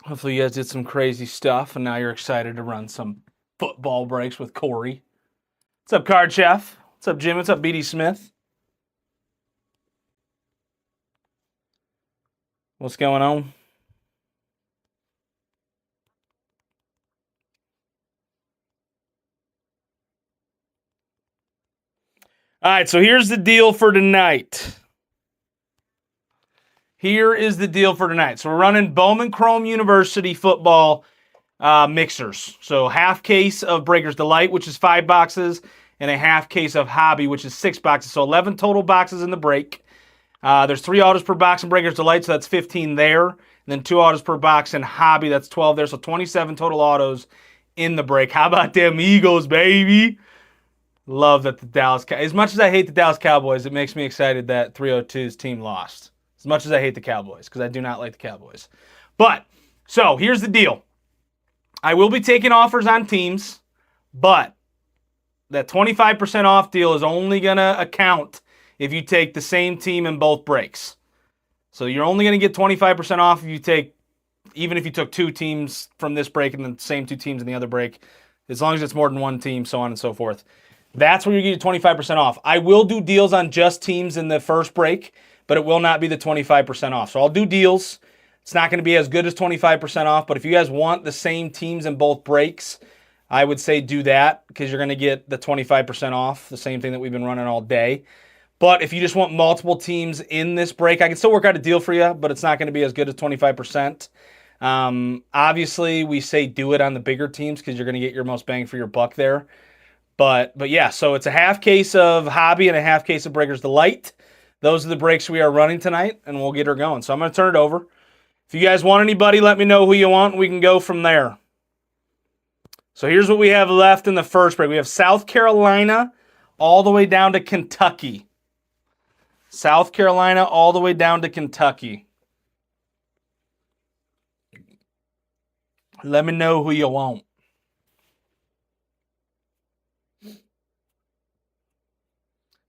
Hopefully you guys did some crazy stuff, and now you're excited to run some football breaks with Corey. What's up, Card Chef? What's up, Jim? What's up, BD Smith? What's going on? All right, so here's the deal for tonight. Here is the deal for tonight. So we're running Bowman Chrome University football mixers. So half case of Breakers Delight, which is 5 boxes, and a half case of Hobby, which is 6 boxes. So 11 total boxes in the break. There's 3 autos per box in Breakers Delight, so that's 15 there. And then 2 autos per box in Hobby, that's 12 there. So 27 total autos in the break. How about them Eagles, baby? Love that the as much as I hate the Dallas Cowboys, it makes me excited that 302's team lost. As much as I hate the Cowboys, because I do not like the Cowboys. But, so here's the deal. I will be taking offers on teams, but that 25% off deal is only going to account if you take the same team in both breaks. So you're only going to get 25% off if you take, even if you took 2 teams from this break and the same 2 teams in the other break, as long as it's more than 1 team, so on and so forth. That's where you get 25% off. I will do deals on just teams in the first break, but it will not be the 25% off. So I'll do deals. It's not going to be as good as 25% off, but if you guys want the same teams in both breaks, I would say do that because you're going to get the 25% off, the same thing that we've been running all day. But if you just want multiple teams in this break, I can still work out a deal for you, but it's not going to be as good as 25%. Obviously, we say do it on the bigger teams because you're going to get your most bang for your buck there. But yeah, so it's a half case of Hobby and a half case of Breakers Delight. Those are the breaks we are running tonight, and we'll get her going. So I'm going to turn it over. If you guys want anybody, let me know who you want, and we can go from there. So here's what we have left in the first break. We have South Carolina all the way down to Kentucky. South Carolina all the way down to Kentucky. Let me know who you want.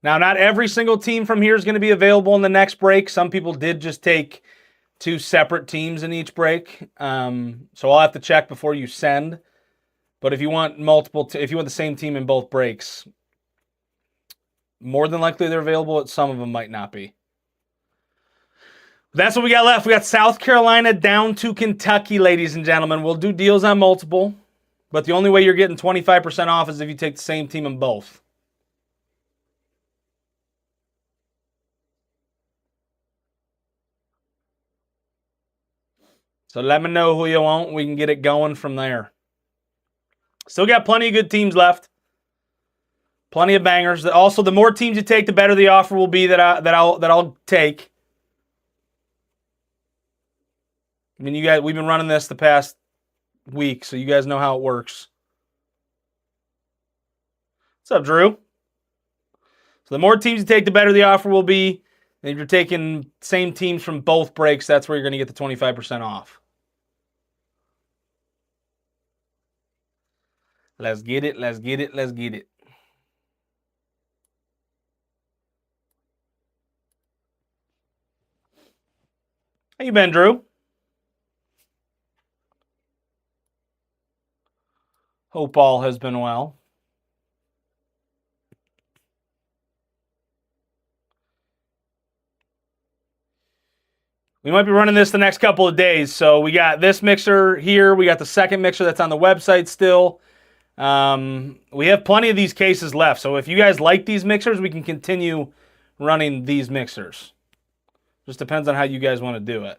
Now, not every single team from here is going to be available in the next break. Some people did just take 2 separate teams in each break. So I'll have to check before you send. But if you want if you want the same team in both breaks, more than likely they're available. Some of them might not be. That's what we got left. We got South Carolina down to Kentucky, ladies and gentlemen. We'll do deals on multiple, but the only way you're getting 25% off is if you take the same team in both. So let me know who you want. We can get it going from there. Still got plenty of good teams left. Plenty of bangers. Also, the more teams you take, the better the offer will be that I'll take. I mean, you guys, we've been running this the past week, so you guys know how it works. What's up, Drew? So the more teams you take, the better the offer will be. And if you're taking same teams from both breaks, that's where you're going to get the 25% off. Let's get it. Let's get it. Let's get it. How you been, Drew? Hope all has been well. We might be running this the next couple of days. So we got this mixer here. We got the second mixer that's on the website still. We have plenty of these cases left. So if you guys like these mixers, we can continue running these mixers. Just depends on how you guys want to do it.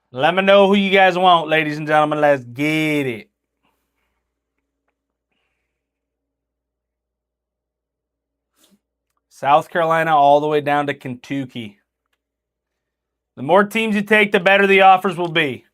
Let me know who you guys want, ladies and gentlemen. Let's get it. South Carolina all the way down to Kentucky. The more teams you take, the better the offers will be.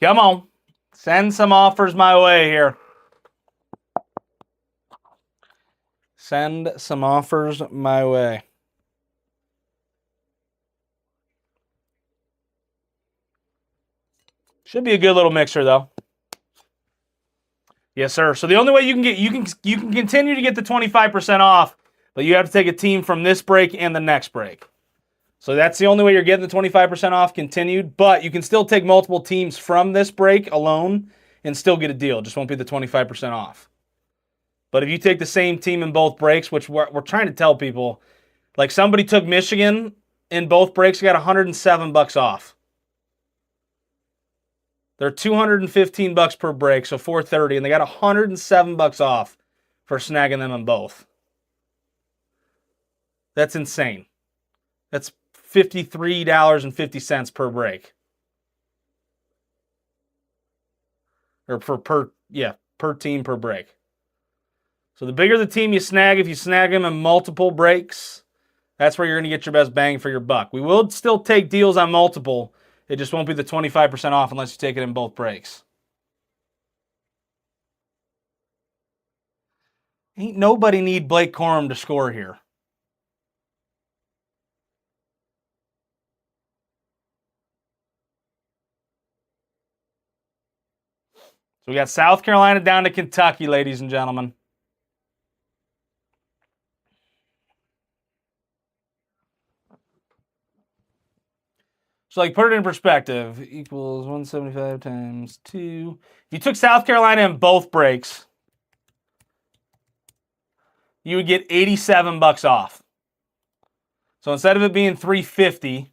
Come on. Send some offers my way here. Send some offers my way. Should be a good little mixer though. Yes, sir. So the only way you can continue to get the 25% off, but you have to take a team from this break and the next break. So that's the only way you're getting the 25% off continued, but you can still take multiple teams from this break alone and still get a deal. It just won't be the 25% off. But if you take the same team in both breaks, which we're trying to tell people, like somebody took Michigan in both breaks, got $107 off. They're $215 per break, so $430, and they got $107 off for snagging them in both. That's insane. That's $53.50 per break. Or per team per break. So the bigger the team you snag, if you snag them in multiple breaks, that's where you're going to get your best bang for your buck. We will still take deals on multiple. It just won't be the 25% off unless you take it in both breaks. Ain't nobody need Blake Corum to score here. So we got South Carolina down to Kentucky, ladies and gentlemen. So, like, put it in perspective. Equals 175 times 2. If you took South Carolina in both breaks, you would get $87 off. So instead of it being $350,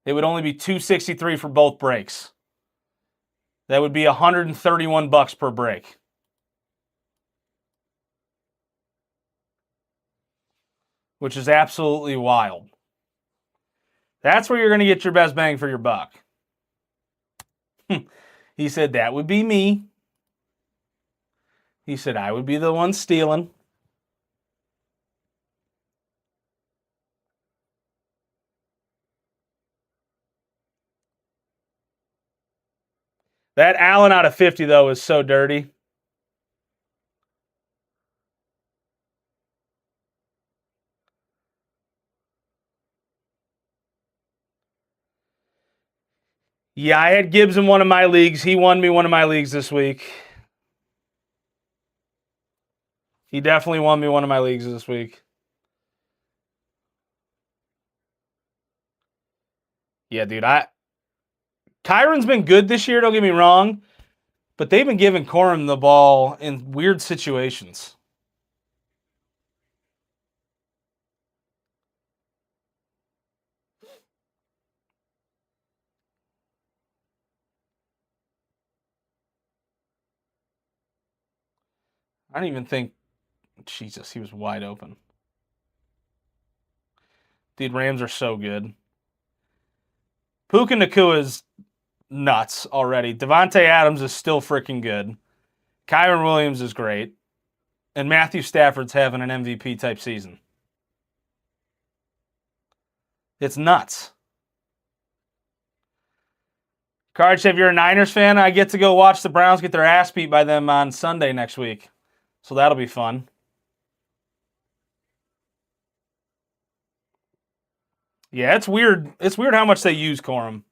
it would only be $263 for both breaks. That would be $131 per break. Which is absolutely wild. That's where you're going to get your best bang for your buck. He said, that would be me. He said, I would be the one stealing. That Allen out of 50, though, is so dirty. Yeah, I had Gibbs in one of my leagues. He won me one of my leagues this week. He definitely won me one of my leagues this week. Yeah, dude. Kyron's been good this year, don't get me wrong. But they've been giving Corum the ball in weird situations. I don't even think... Jesus, he was wide open. Dude, Rams are so good. Puka Nacua is nuts already. Devontae Adams is still freaking good. Kyron Williams is great. And Matthew Stafford's having an MVP type season. It's nuts. Karch, if you're a Niners fan, I get to go watch the Browns get their ass beat by them on Sunday next week. So that'll be fun. Yeah, it's weird. It's weird how much they use Corum.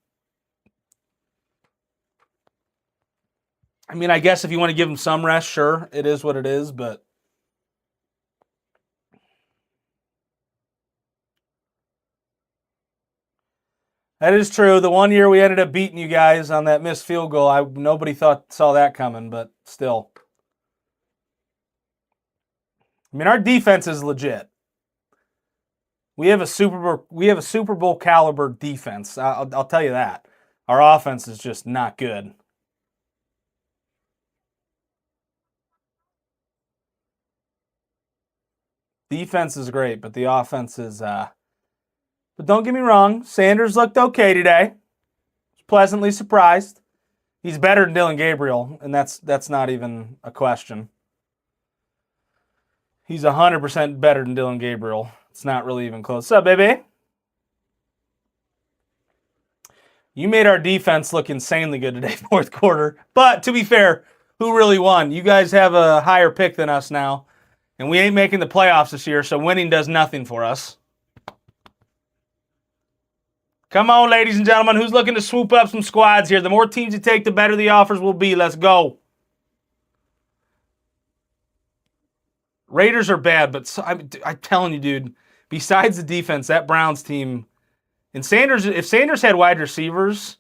I mean, I guess if you want to give him some rest, sure, it is what it is, but... That is true. The one year we ended up beating you guys on that missed field goal, nobody saw that coming, but still. I mean, our defense is legit. We have a Super Bowl caliber defense. I'll tell you that. Our offense is just not good. Defense is great, but the offense is... But don't get me wrong, Sanders looked okay today. Was pleasantly surprised. He's better than Dillon Gabriel, and that's not even a question. He's 100% better than Dillon Gabriel. It's not really even close. What's up, baby? You made our defense look insanely good today, fourth quarter. But to be fair, who really won? You guys have a higher pick than us now, and we ain't making the playoffs this year, so winning does nothing for us. Come on, ladies and gentlemen. Who's looking to swoop up some squads here? The more teams you take, the better the offers will be. Let's go. Raiders are bad, but I'm telling you, dude, besides the defense, that Browns team, and Sanders, if Sanders had wide receivers,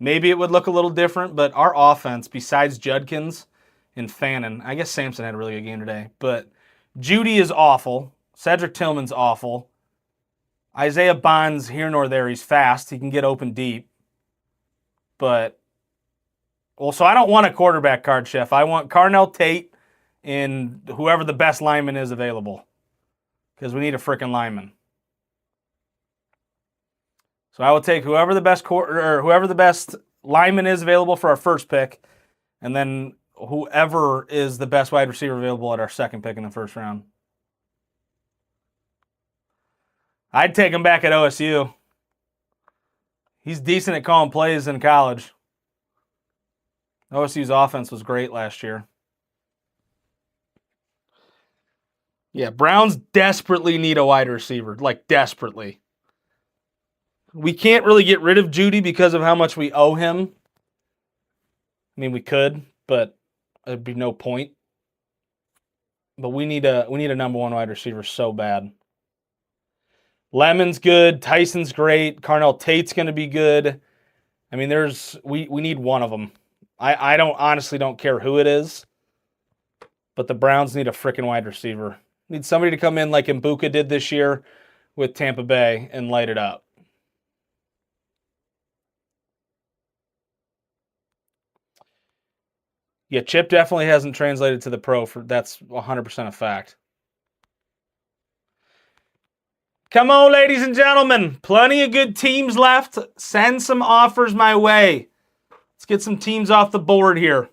maybe it would look a little different, but our offense, besides Judkins and Fannin, I guess Sampson had a really good game today, but Judy is awful. Cedric Tillman's awful. Isaiah Bonds, here nor there, he's fast. He can get open deep. But, well, so I don't want a quarterback card, Chef. I want Carnell Tate and whoever the best lineman is available. Because we need a freaking lineman. So I will take whoever the best lineman is available for our first pick, and then whoever is the best wide receiver available at our second pick in the first round. I'd take him back at OSU. He's decent at calling plays in college. OSU's offense was great last year. Yeah, Browns desperately need a wide receiver, like desperately. We can't really get rid of Judy because of how much we owe him. I mean, we could, but there'd be no point. But we need a number one wide receiver so bad. Lemon's good. Tyson's great. Carnell Tate's going to be good. I mean, we need one of them. I honestly don't care who it is, but the Browns need a freaking wide receiver. Need somebody to come in like Mbuka did this year with Tampa Bay and light it up. Yeah, Chip definitely hasn't translated to the pro. That's 100% a fact. Come on, ladies and gentlemen. Plenty of good teams left. Send some offers my way. Let's get some teams off the board here.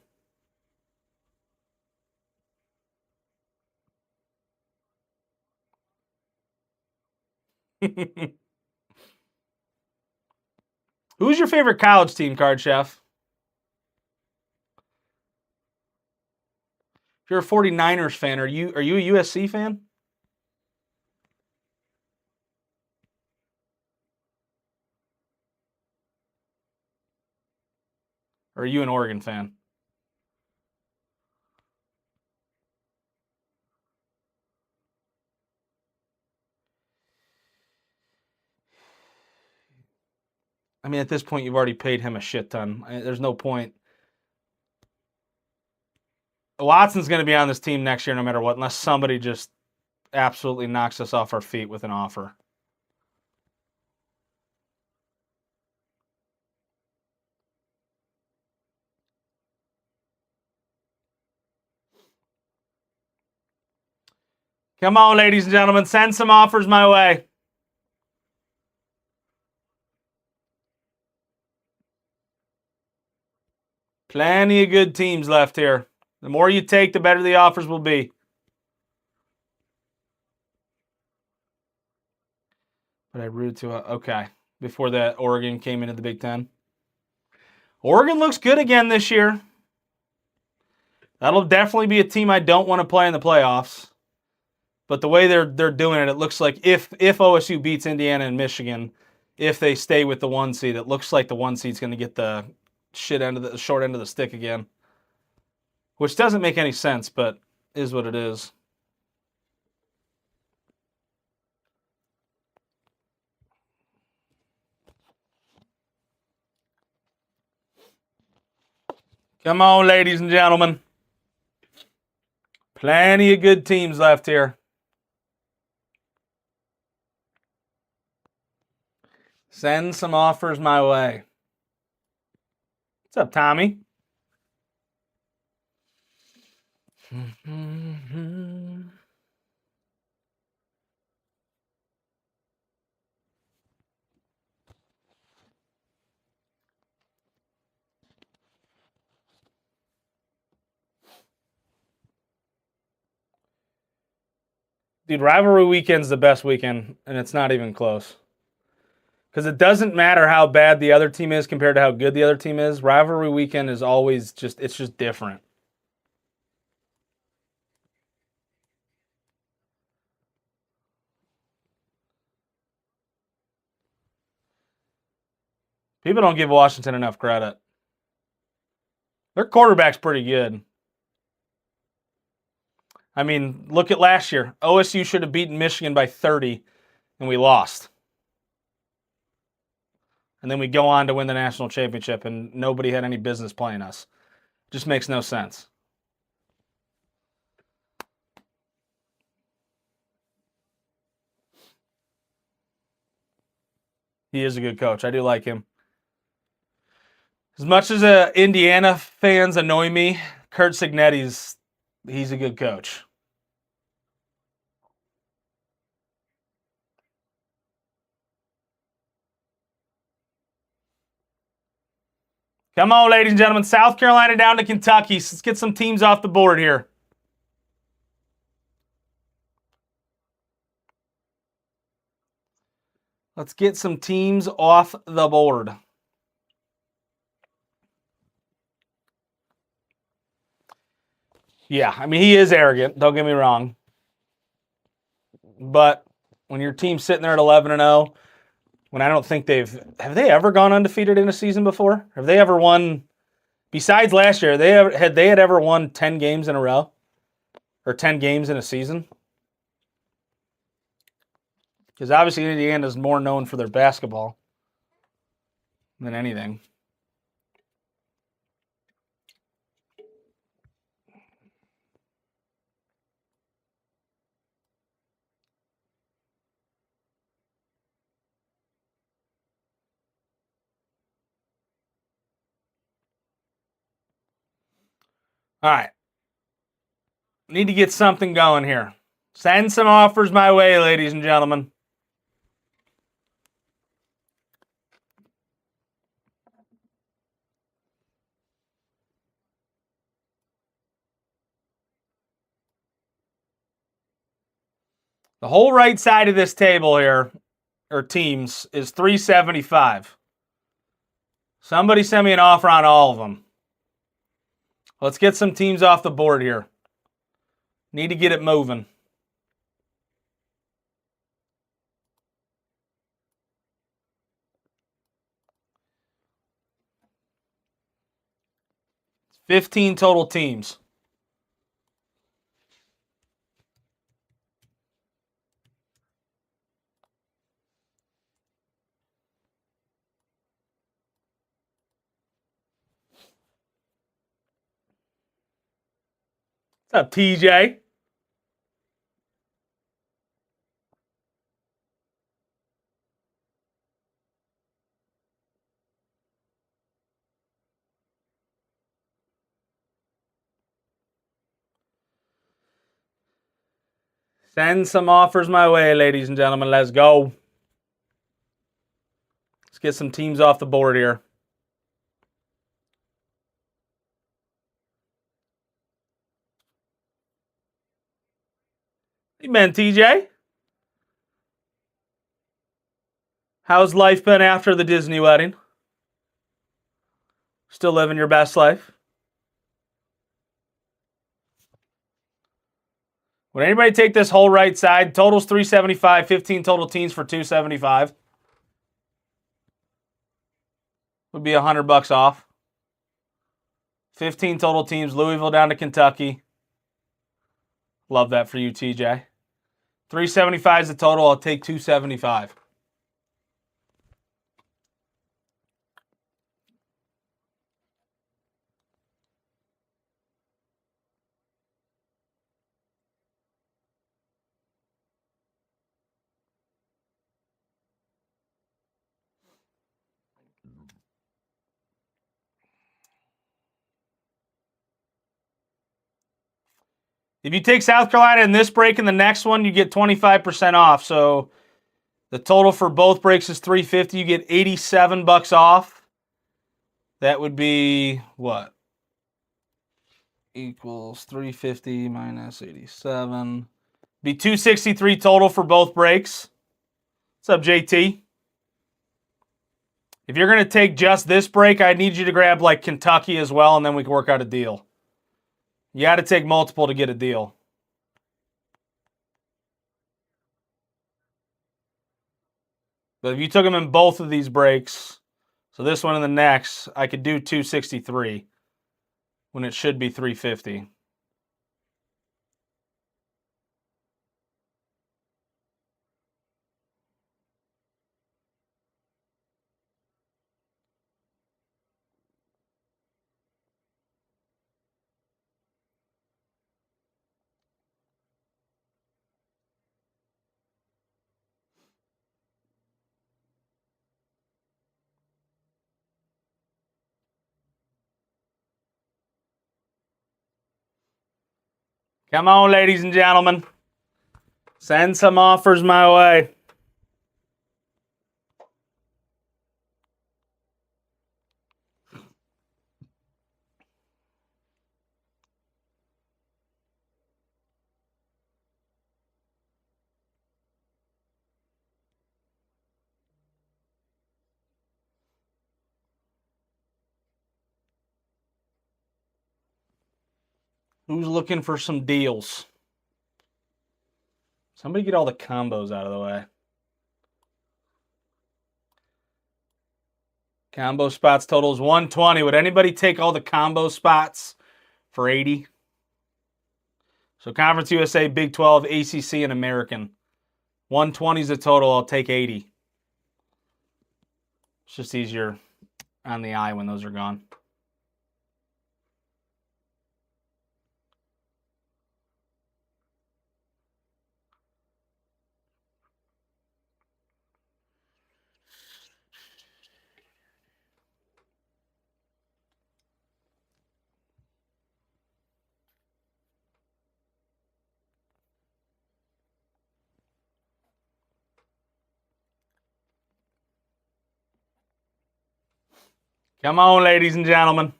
Who's your favorite college team, Card Chef? If you're a 49ers fan, are you a USC fan? Or are you an Oregon fan? I mean, at this point, you've already paid him a shit ton. There's no point. Watson's going to be on this team next year no matter what, unless somebody just absolutely knocks us off our feet with an offer. Come on, ladies and gentlemen. Send some offers my way. Plenty of good teams left here. The more you take, the better the offers will be. But I rooted to okay. Before that, Oregon came into the Big Ten. Oregon looks good again this year. That'll definitely be a team I don't want to play in the playoffs. But the way they're doing it, it looks like if OSU beats Indiana and Michigan, if they stay with the 1 seed, it looks like the 1 seed's going to get the short end of the stick again. Which doesn't make any sense, but is what it is. Come on, ladies and gentlemen. Plenty of good teams left here. Send some offers my way. What's up, Tommy? Dude, rivalry weekend's the best weekend, and it's not even close. Because it doesn't matter how bad the other team is compared to how good the other team is. Rivalry weekend is always it's just different. People don't give Washington enough credit. Their quarterback's pretty good. I mean, look at last year. OSU should have beaten Michigan by 30, and we lost. And then we go on to win the national championship, and nobody had any business playing us. Just makes no sense. He is a good coach. I do like him. As much as Indiana fans annoy me, Curt Cignetti's he's a good coach. Come on, ladies and gentlemen. South Carolina down to Kentucky. Let's get some teams off the board here. Let's get some teams off the board. Yeah, I mean, he is arrogant. Don't get me wrong. But when your team's sitting there at 11-0, when I don't think have they ever gone undefeated in a season before? Have they ever won, besides last year, had they ever won 10 games in a row? Or 10 games in a season? Because obviously Indiana is more known for their basketball than anything. All right. Need to get something going here. Send some offers my way, ladies and gentlemen. The whole right side of this table here, or teams, is 375. Somebody send me an offer on all of them. Let's get some teams off the board here. Need to get it moving. It's 15 total teams. What's up, TJ? Send some offers my way, ladies and gentlemen. Let's go. Let's get some teams off the board here. Hey, man, TJ. How's life been after the Disney wedding? Still living your best life? Would anybody take this whole right side? Total's 375, 15 total teams for 275. Would be $100 off. 15 total teams, Louisville down to Kentucky. Love that for you, TJ. 375 is the total. I'll take 275. If you take South Carolina in this break and the next one, you get 25% off. So the total for both breaks is $350. You get $87 off. That would be what? Equals 350 minus 87. Be 263 total for both breaks. What's up, JT? If you're going to take just this break, I need you to grab like Kentucky as well, and then we can work out a deal. You got to take multiple to get a deal. But if you took them in both of these breaks, so this one and the next, I could do 263 when it should be 350. Come on, ladies and gentlemen. Send some offers my way. Who's looking for some deals? Somebody get all the combos out of the way. Combo spots total is 120. Would anybody take all the combo spots for 80? So Conference USA, Big 12, ACC, and American. 120 is the total. I'll take 80. It's just easier on the eye when those are gone. Come on, ladies and gentlemen.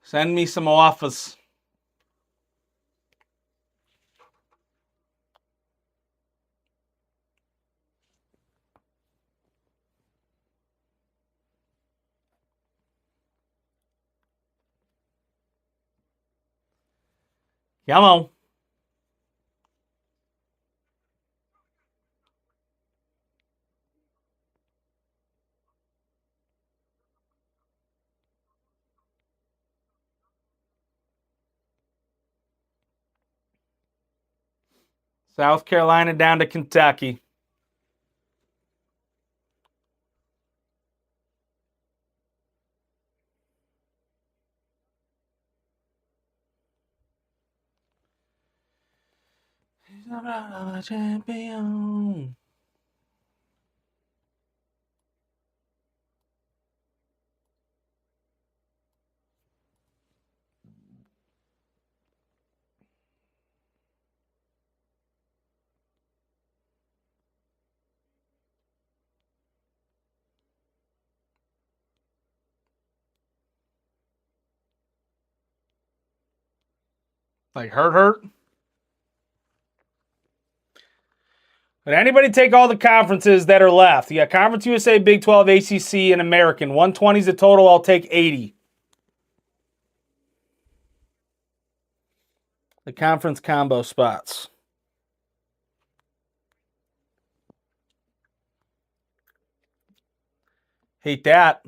Send me some offers. Come on. South Carolina down to Kentucky. Champion. Like hurt. But anybody take all the conferences that are left? You got Conference USA, Big 12, ACC, and American. 120 is the total. I'll take 80. The conference combo spots. Hate that.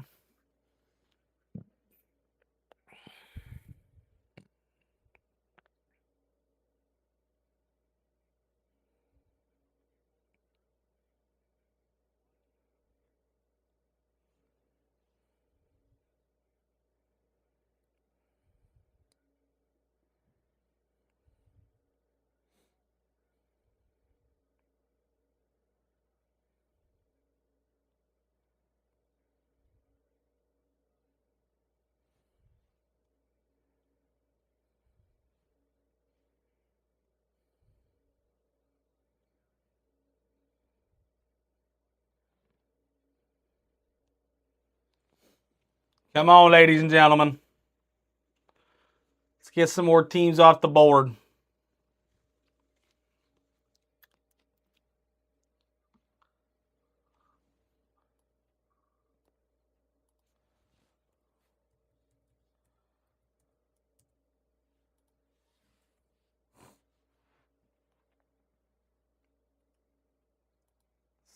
Come on, ladies and gentlemen. Let's get some more teams off the board.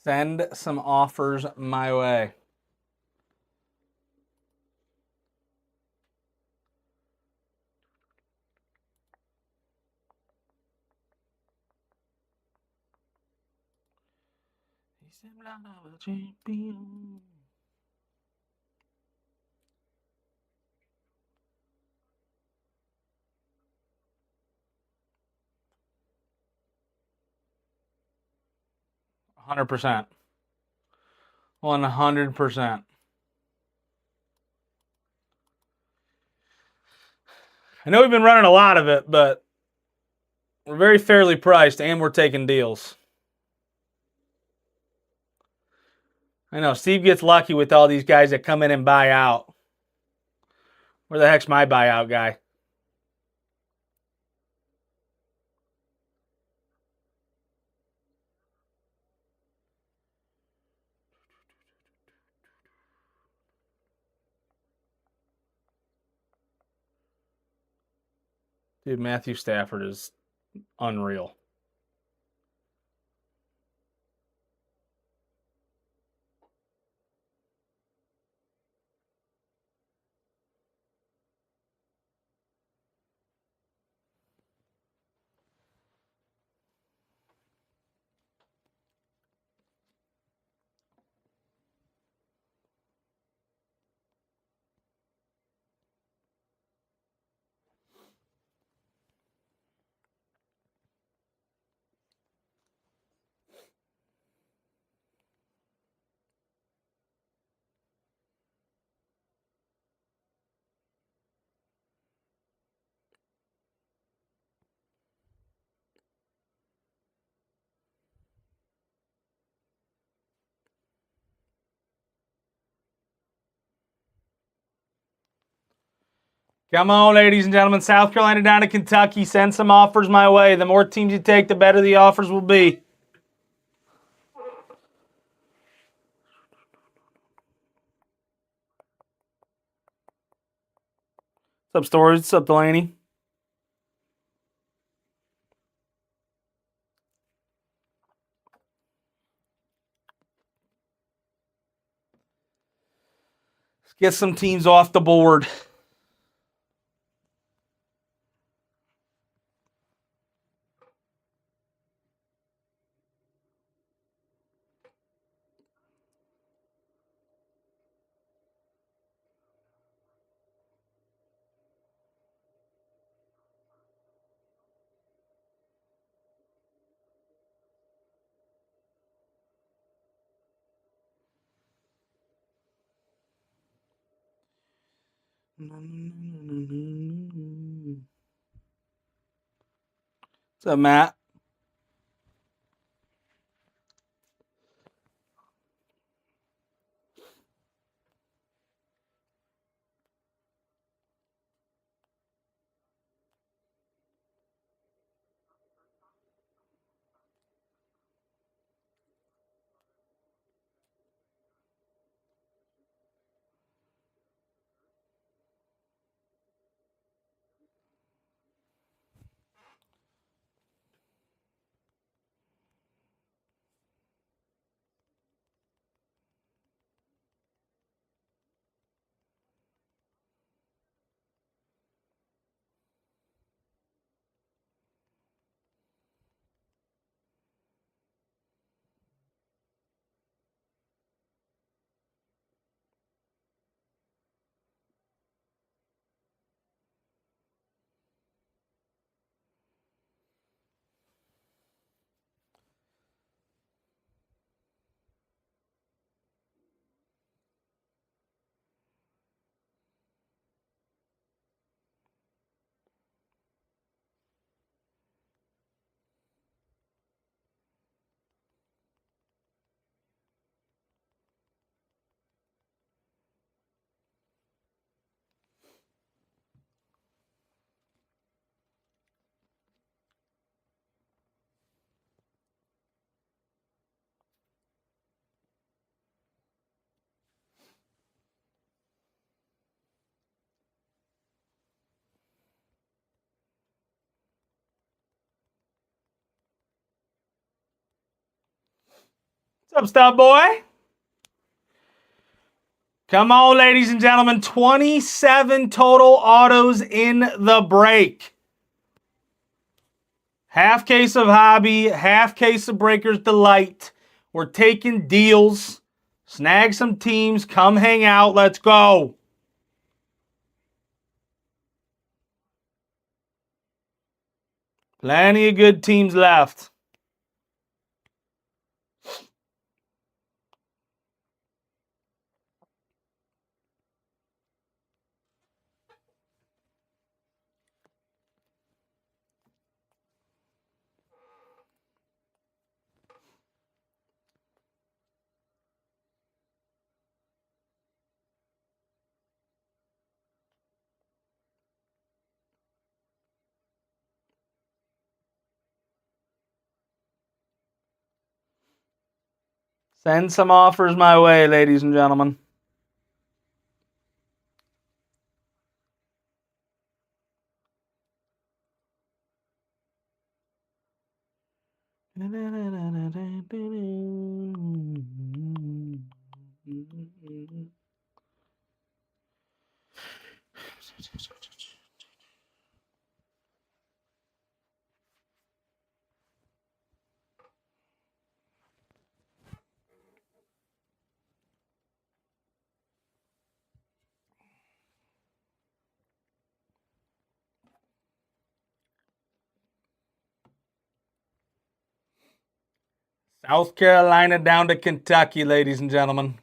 Send some offers my way. Champion. 100%. 100%. I know we've been running a lot of it, but we're very fairly priced and we're taking deals. I know Steve gets lucky with all these guys that come in and buy out. Where the heck's my buyout guy? Dude, Matthew Stafford is unreal. Come on, ladies and gentlemen. South Carolina down to Kentucky. Send some offers my way. The more teams you take, the better the offers will be. What's up, Storage? What's up, Delaney? Let's get some teams off the board. What's up, Matt? What's up, Stout Boy? Come on, ladies and gentlemen. 27 total autos in the break. Half case of Hobby, half case of Breakers Delight. We're taking deals. Snag some teams. Come hang out. Let's go. Plenty of good teams left. Send some offers my way, ladies and gentlemen. South Carolina down to Kentucky, ladies and gentlemen.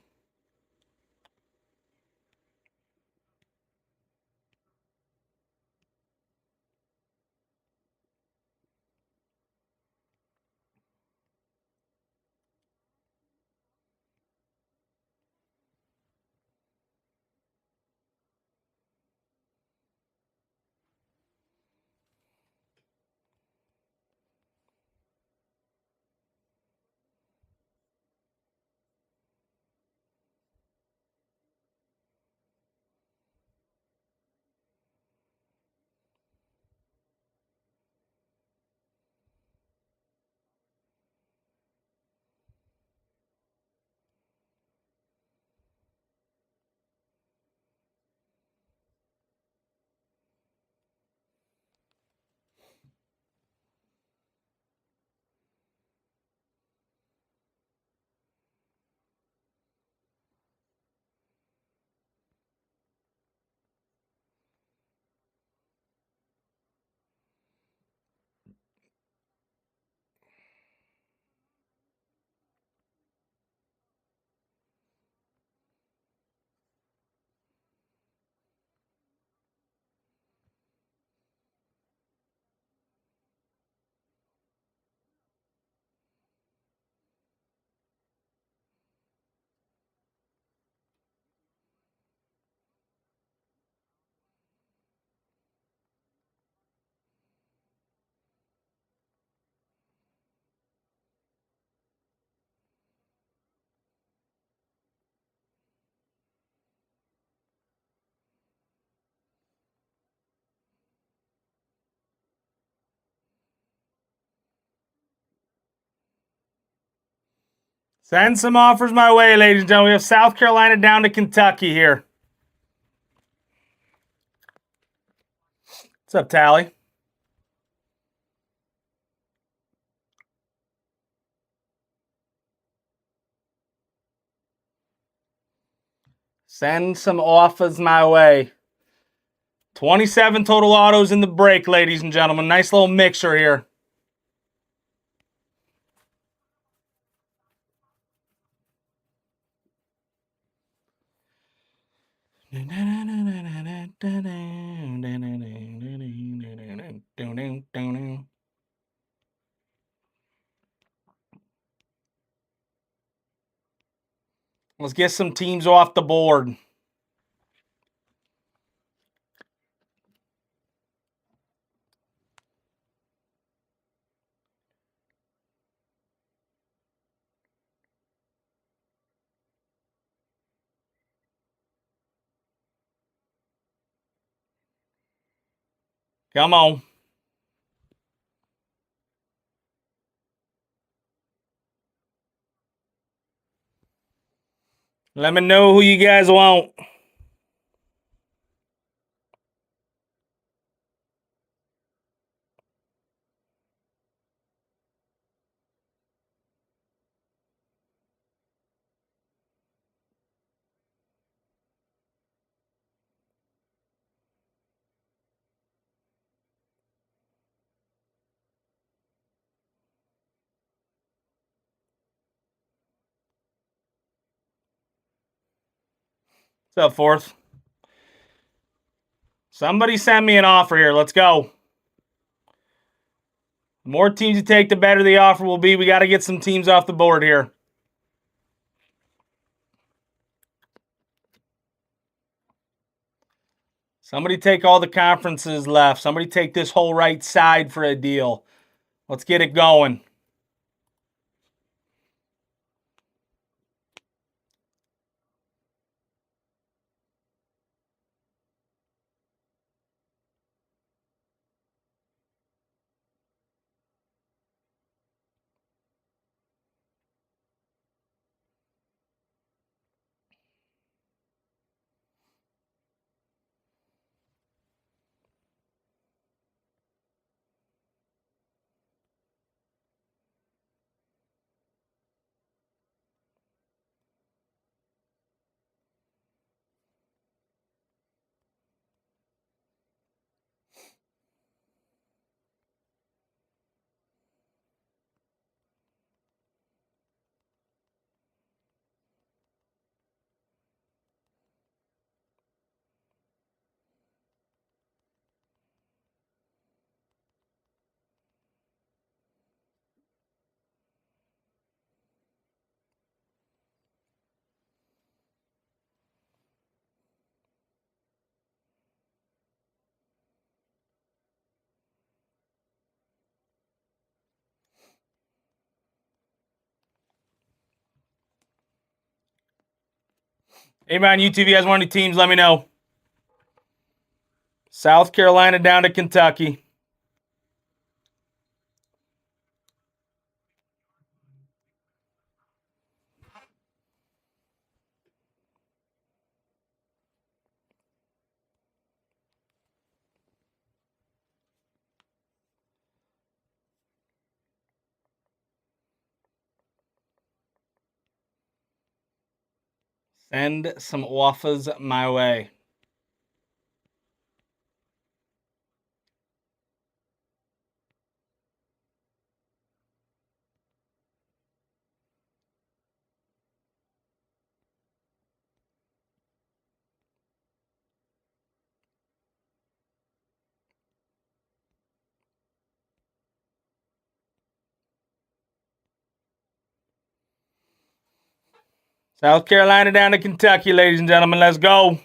Send some offers my way, ladies and gentlemen. We have South Carolina down to Kentucky here. What's up, Tally? Send some offers my way. 27 total autos in the break, ladies and gentlemen. Nice little mixer here. Let's get some teams off the board. Come on. Let me know who you guys want. What's up, Fourth? Somebody send me an offer here. Let's go. The more teams you take, the better the offer will be. We got to get some teams off the board here. Somebody take all the conferences left. Somebody take this whole right side for a deal. Let's get it going. Anybody on YouTube, you guys want any teams, let me know. South Carolina down to Kentucky. Send some offers my way. South Carolina down to Kentucky, ladies and gentlemen. Let's go.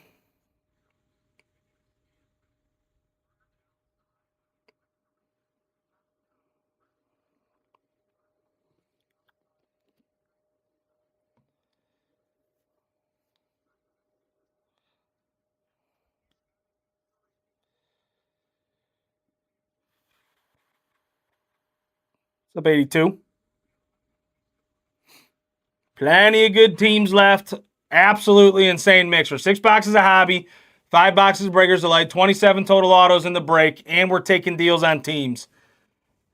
What's up, 82? Plenty of good teams left. Absolutely insane mixer. 6 boxes of hobby, 5 boxes of Breakers Delight, 27 total autos in the break, and we're taking deals on teams.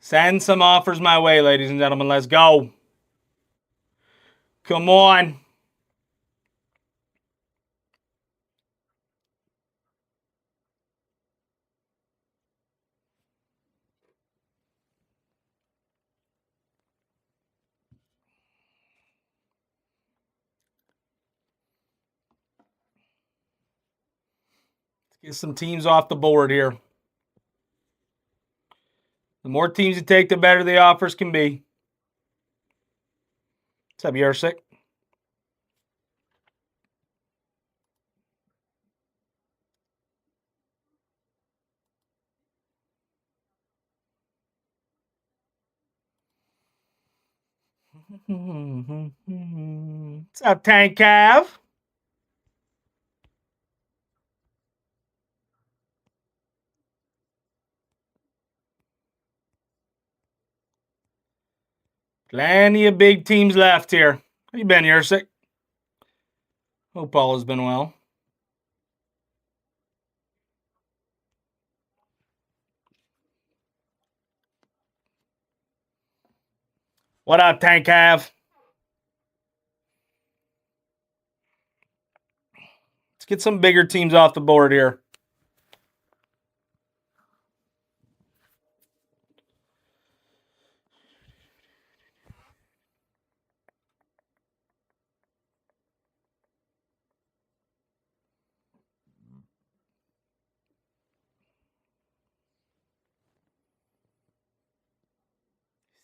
Send some offers my way, ladies and gentlemen. Let's go. Come on. Let's get some teams off the board here. The more teams you take, the better the offers can be. What's up, Yersick? What's up, Tank Cav? Plenty of big teams left here. How you been, Yersick? Hope all has been well. What up, Tank Cav? Let's get some bigger teams off the board here.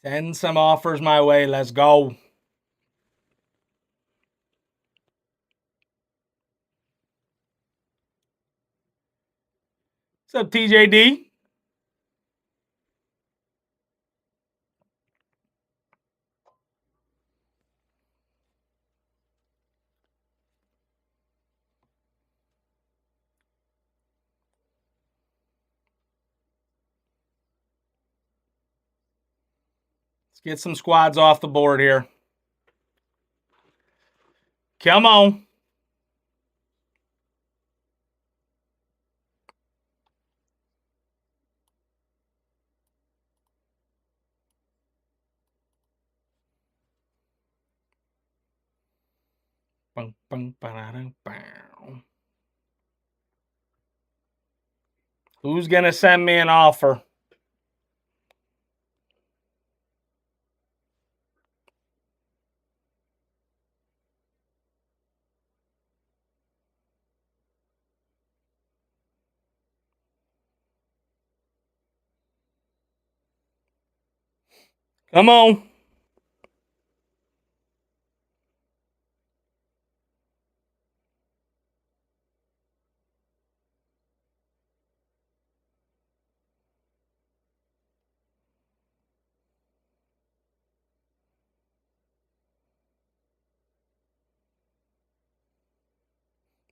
Send some offers my way. Let's go. What's up, TJD? Let's get some squads off the board here. Come on. Who's going to send me an offer? Come on.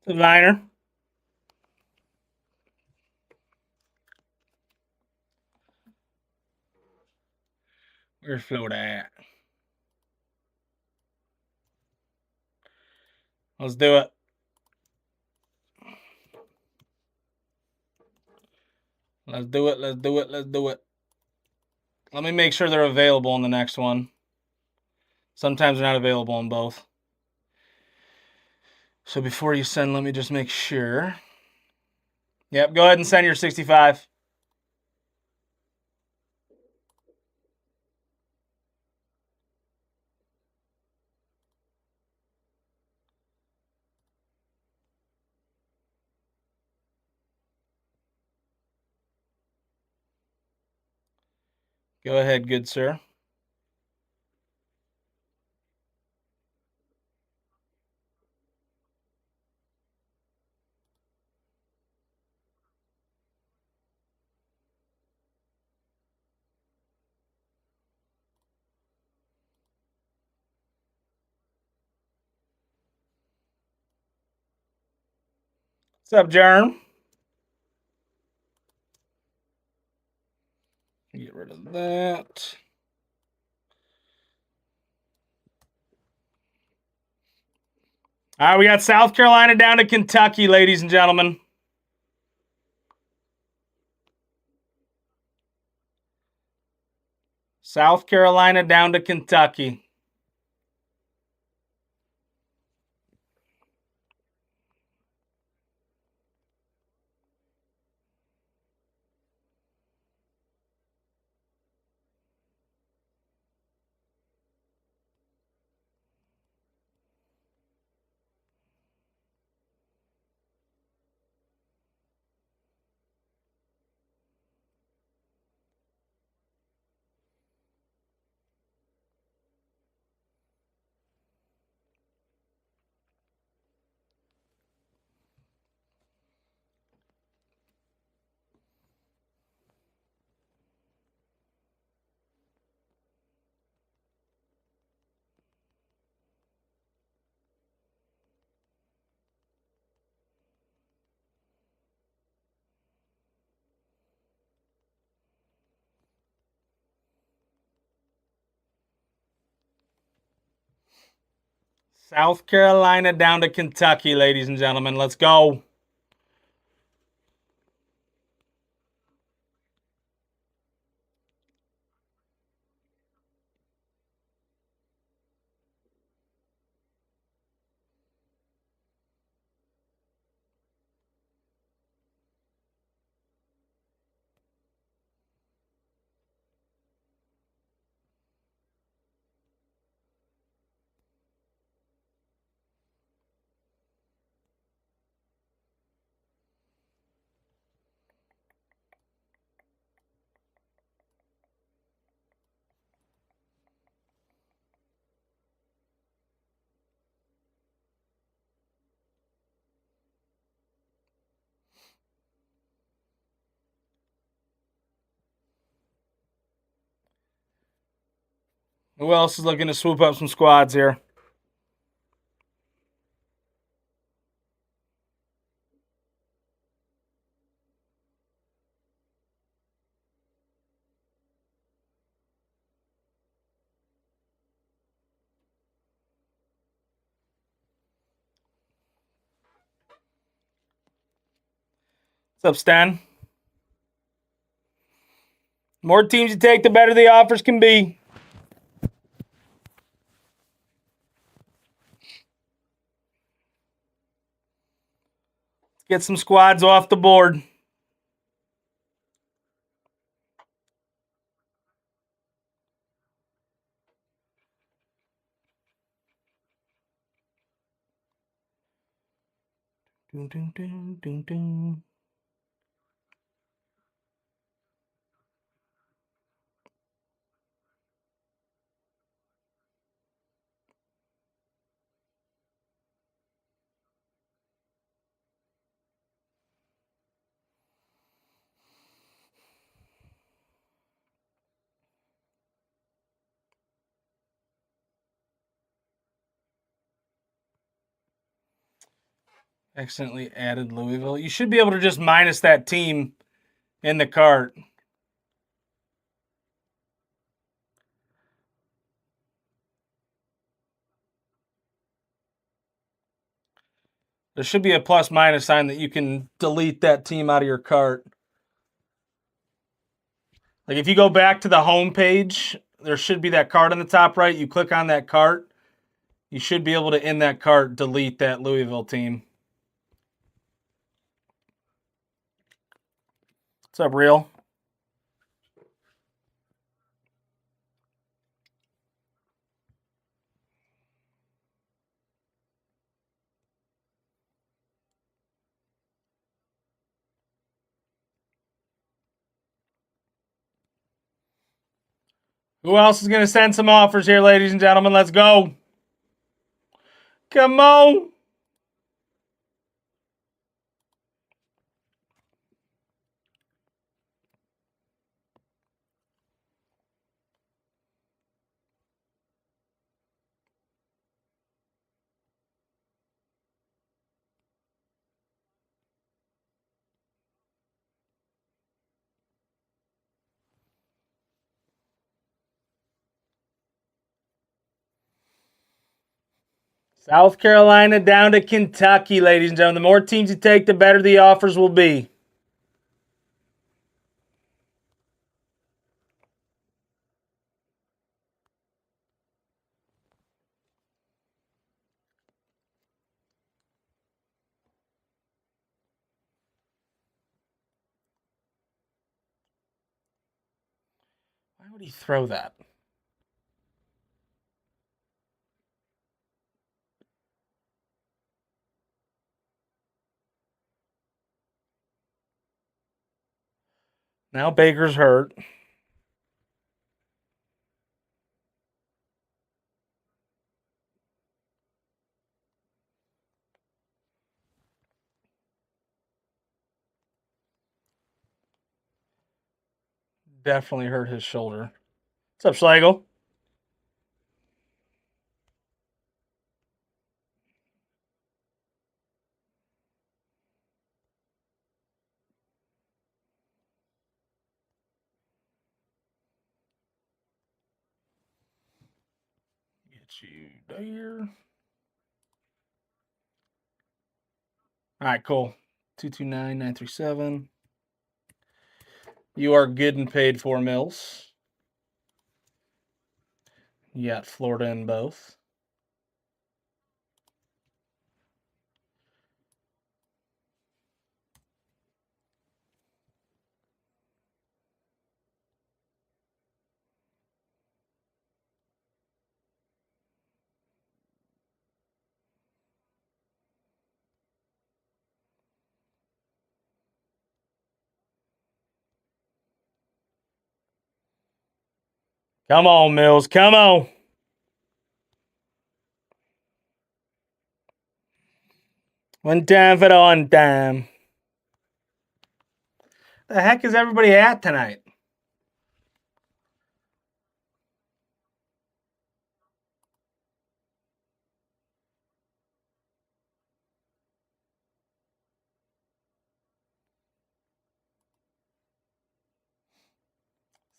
The liner. Where's Florida at? Let's do it. Let's do it. Let's do it. Let's do it. Let me make sure they're available in the next one. Sometimes they're not available in both. So before you send, let me just make sure. Yep, go ahead and send your 65. Go ahead, good sir. What's up, Jerm? Get rid of that. All right, we got South Carolina down to Kentucky, ladies and gentlemen. South Carolina down to Kentucky. South Carolina down to Kentucky, ladies and gentlemen. Let's go. Who else is looking to swoop up some squads here? What's up, Stan? The more teams you take, the better the offers can be. Get some squads off the board. Ding, ding, ding, ding, ding. Accidentally added Louisville. You should be able to just minus that team in the cart. There should be a plus minus sign that you can delete that team out of your cart. Like if you go back to the home page, there should be that cart on the top right. You click on that cart, you should be able to, in that cart, delete that Louisville team. What's up, Real? Who else is going to send some offers here, ladies and gentlemen? Let's go. Come on. South Carolina down to Kentucky, ladies and gentlemen. The more teams you take, the better the offers will be. Why would he throw that? Now Baker's hurt. Definitely hurt his shoulder. What's up, Schlegel? Get you there. All right, cool. 229-937. You are good and paid for, Mills. You got Florida in both. Come on, Mills. Come on. One time for the one time. The heck is everybody at tonight?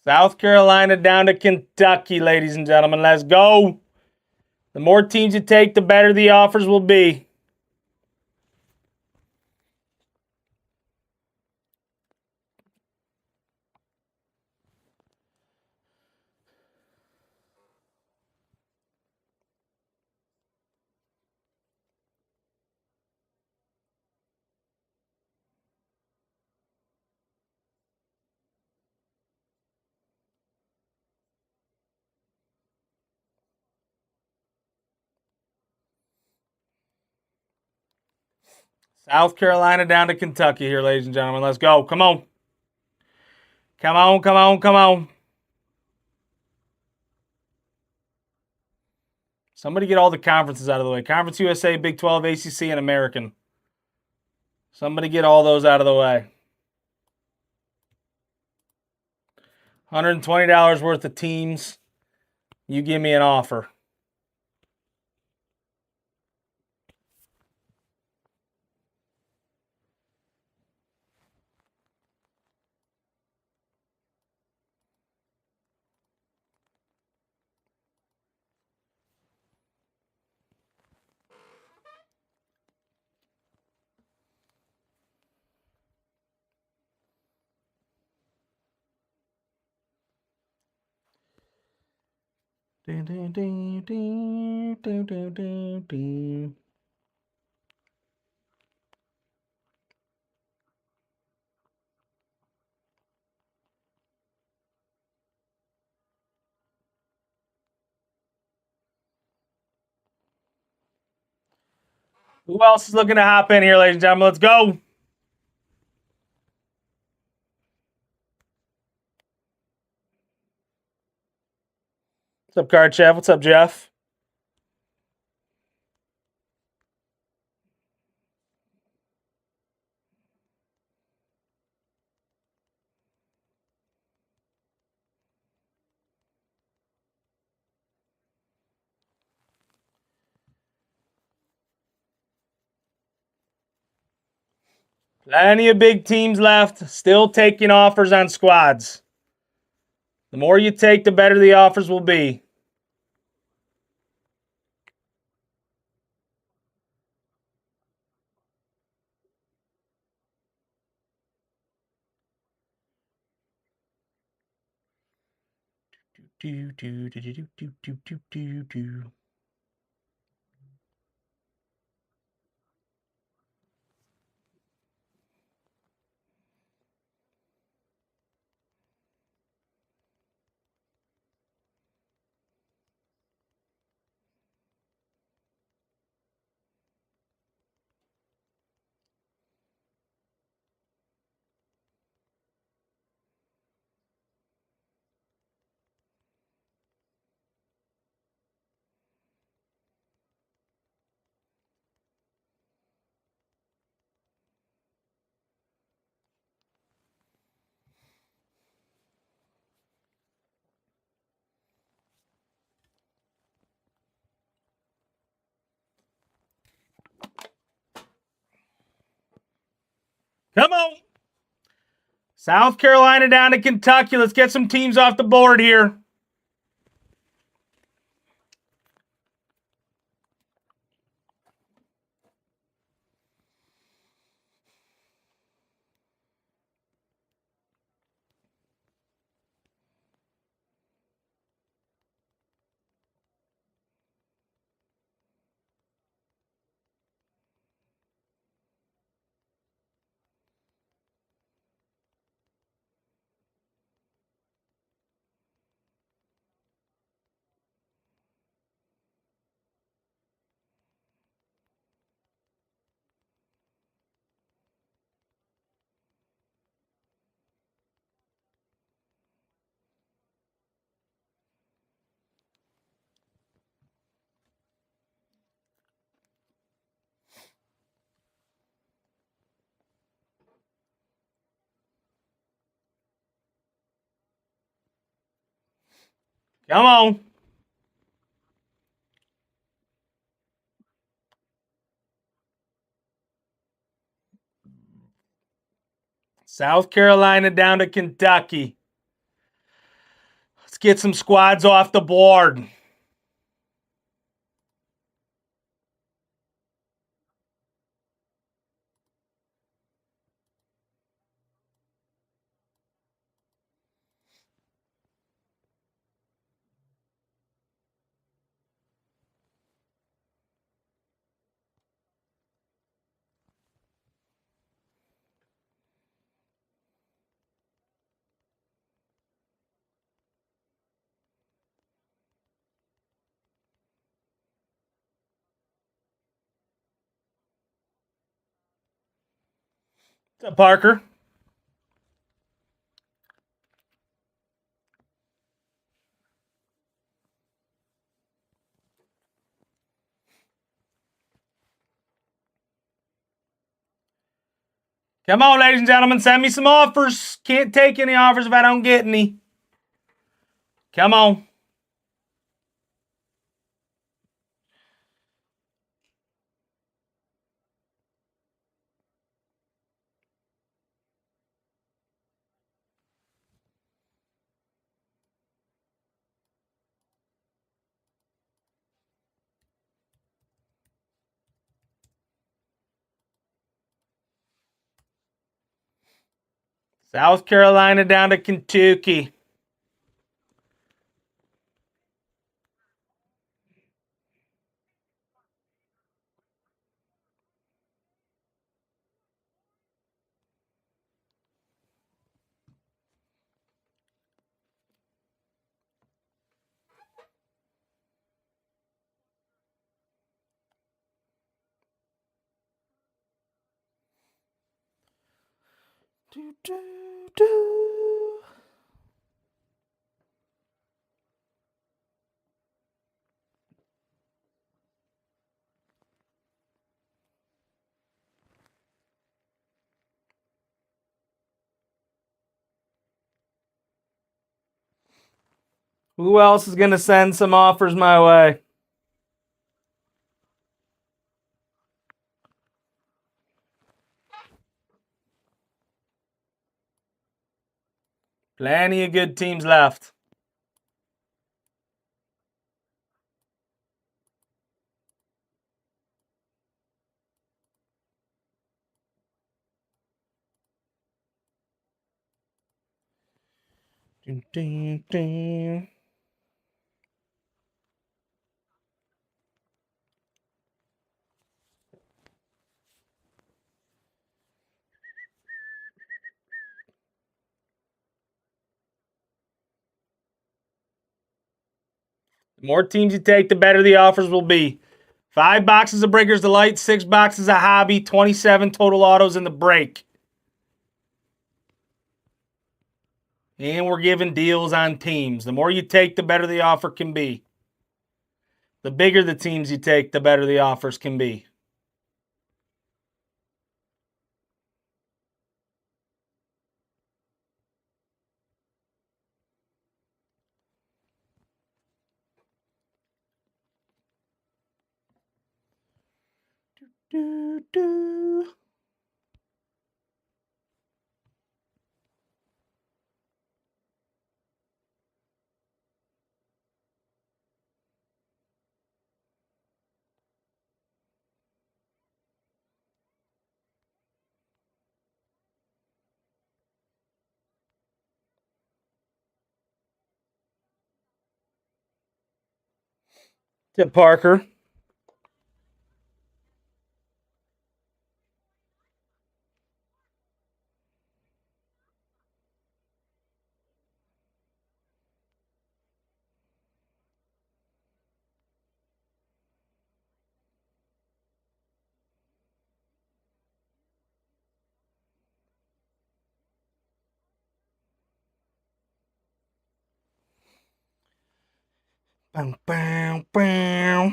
South Carolina down to Kentucky, ladies and gentlemen. Let's go. The more teams you take, the better the offers will be. South Carolina down to Kentucky here, ladies and gentlemen. Let's go. Come on. Come on, come on, come on. Somebody get all the conferences out of the way. Conference USA, Big 12, ACC, and American. Somebody get all those out of the way. $120 worth of teams. You give me an offer. Who else is looking to hop in here, ladies and gentlemen? Let's go. What's up, Card Chef? What's up, Jeff? Plenty of big teams left. Still taking offers on squads. The more you take, the better the offers will be. Come on. South Carolina down to Kentucky. Let's get some teams off the board here. Come on. South Carolina down to Kentucky. Let's get some squads off the board. What's up, Parker? Come on, ladies and gentlemen, send me some offers. Can't take any offers if I don't get any. Come on. South Carolina down to Kentucky. Do, do, do. Who else is going to send some offers my way? Plenty of good teams left. Ding, ding, ding. The more teams you take, the better the offers will be. 5 boxes of Breakers Delight, 6 boxes of Hobby, 27 total autos in the break. And we're giving deals on teams. The more you take, the better the offer can be. The bigger the teams you take, the better the offers can be. Do, do. To Parker. Bow, bow, bow.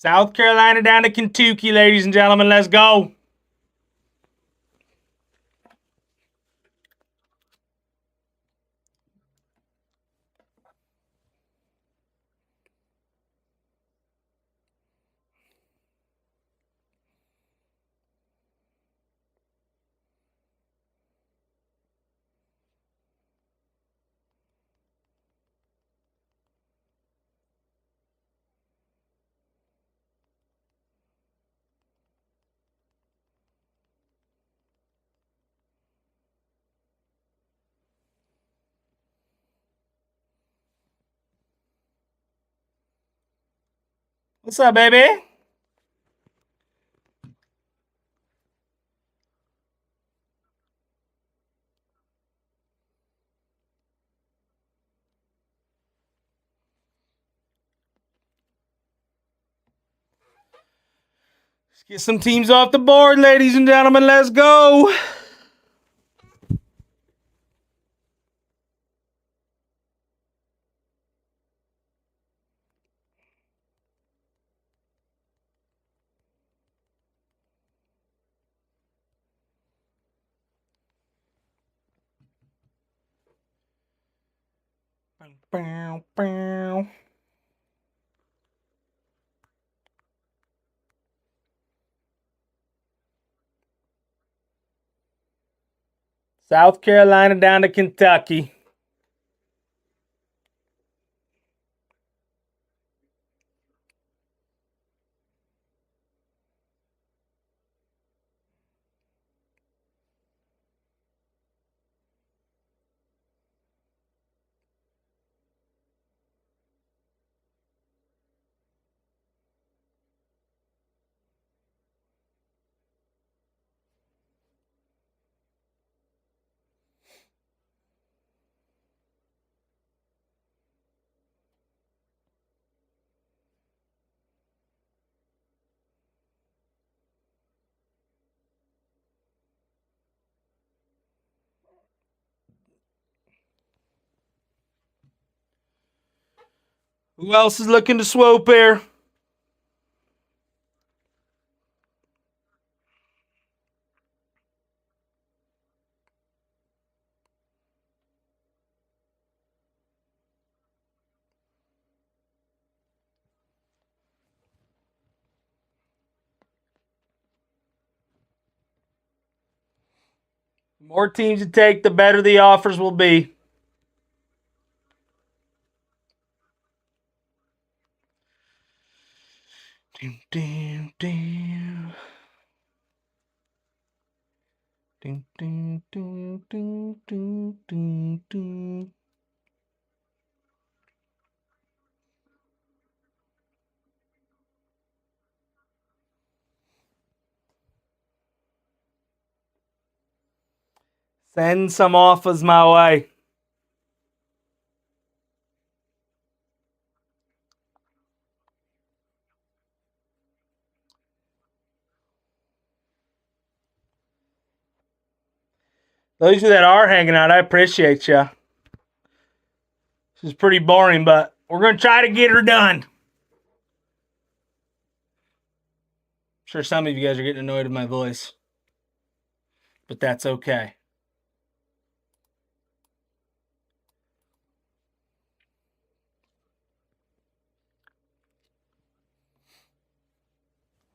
South Carolina down to Kentucky, ladies and gentlemen. Let's go. What's up, baby? Let's get some teams off the board, ladies and gentlemen. Let's go. Bow, bow. South Carolina down to Kentucky. Who else is looking to swope here? The more teams you take, the better the offers will be. Ding, ding, ding. Ding, ding, ding, ding, ding, ding, ding. Send some offers my way. Those of you that are hanging out, I appreciate you. This is pretty boring, but we're going to try to get her done. I'm sure some of you guys are getting annoyed with my voice, but that's okay.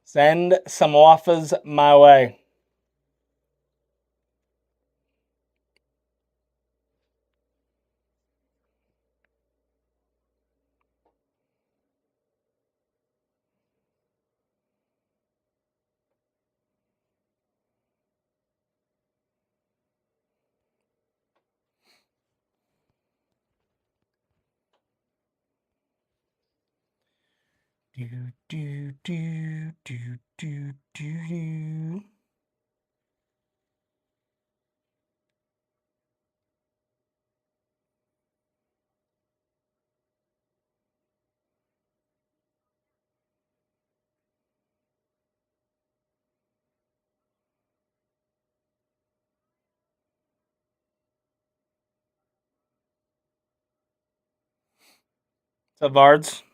Send some offers my way. Do, do, do, do, do, do. What's up, Vards?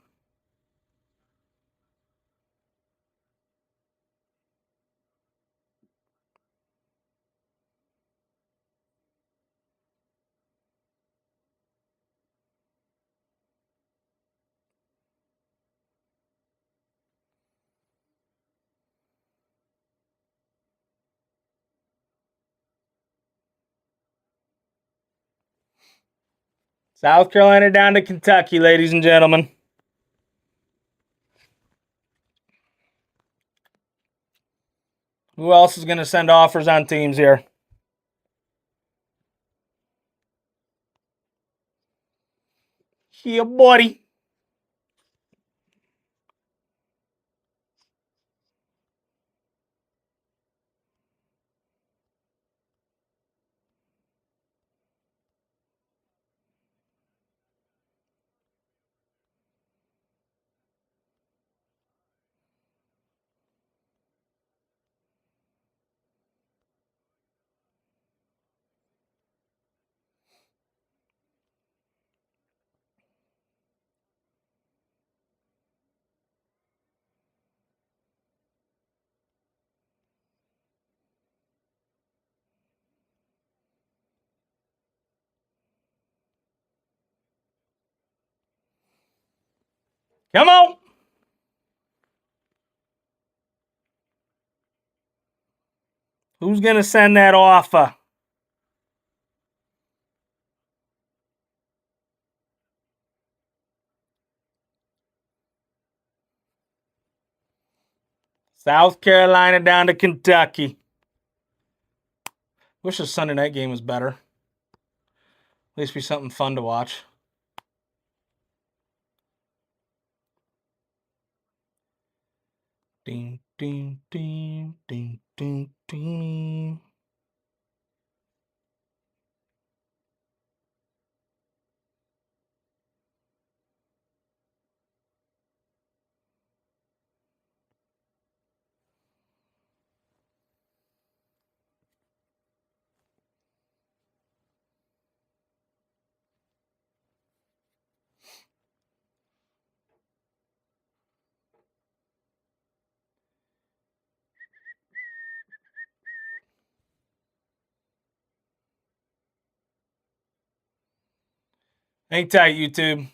South Carolina down to Kentucky, ladies and gentlemen. Who else is going to send offers on teams here? Yeah, buddy. Come on. Who's going to send that offer? South Carolina down to Kentucky. Wish the Sunday night game was better. At least be something fun to watch. Ding, ding, ding, ding, ding, ding. Hang tight, YouTube.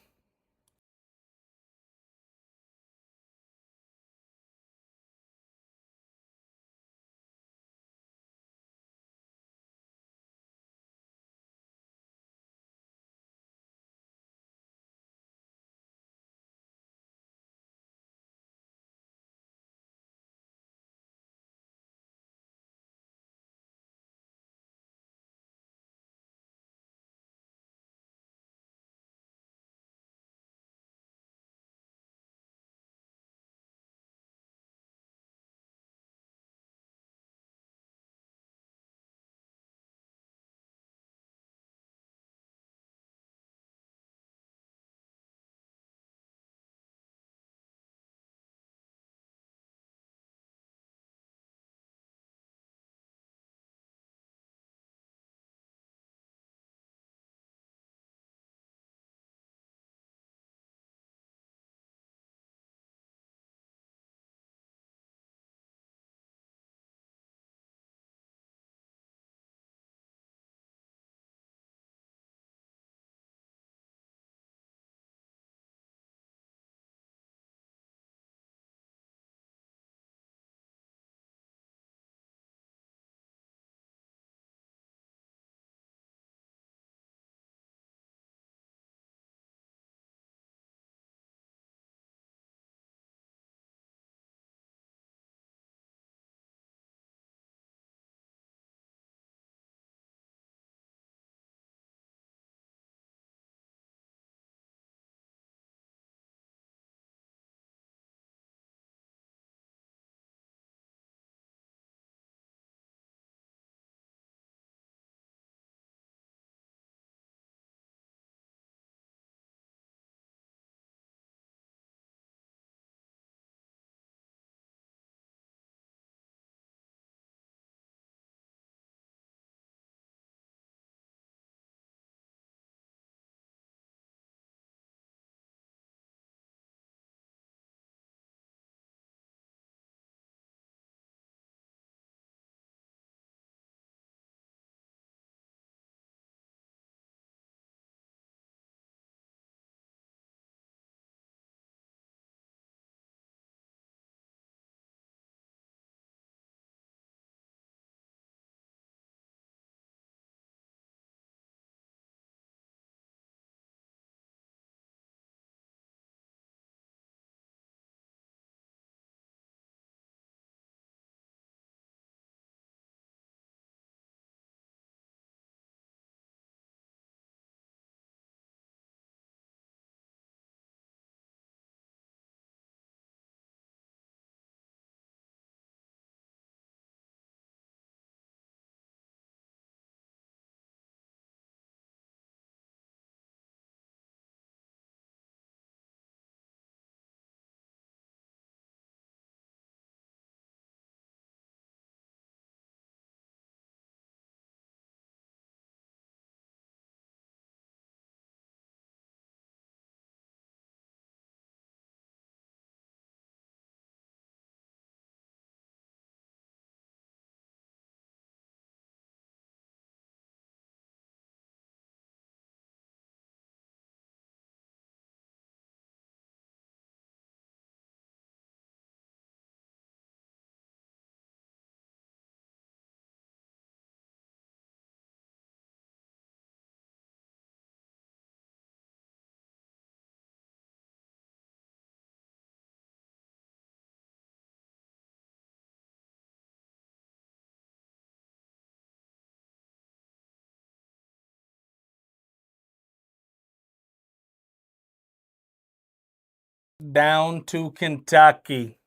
Down to Kentucky.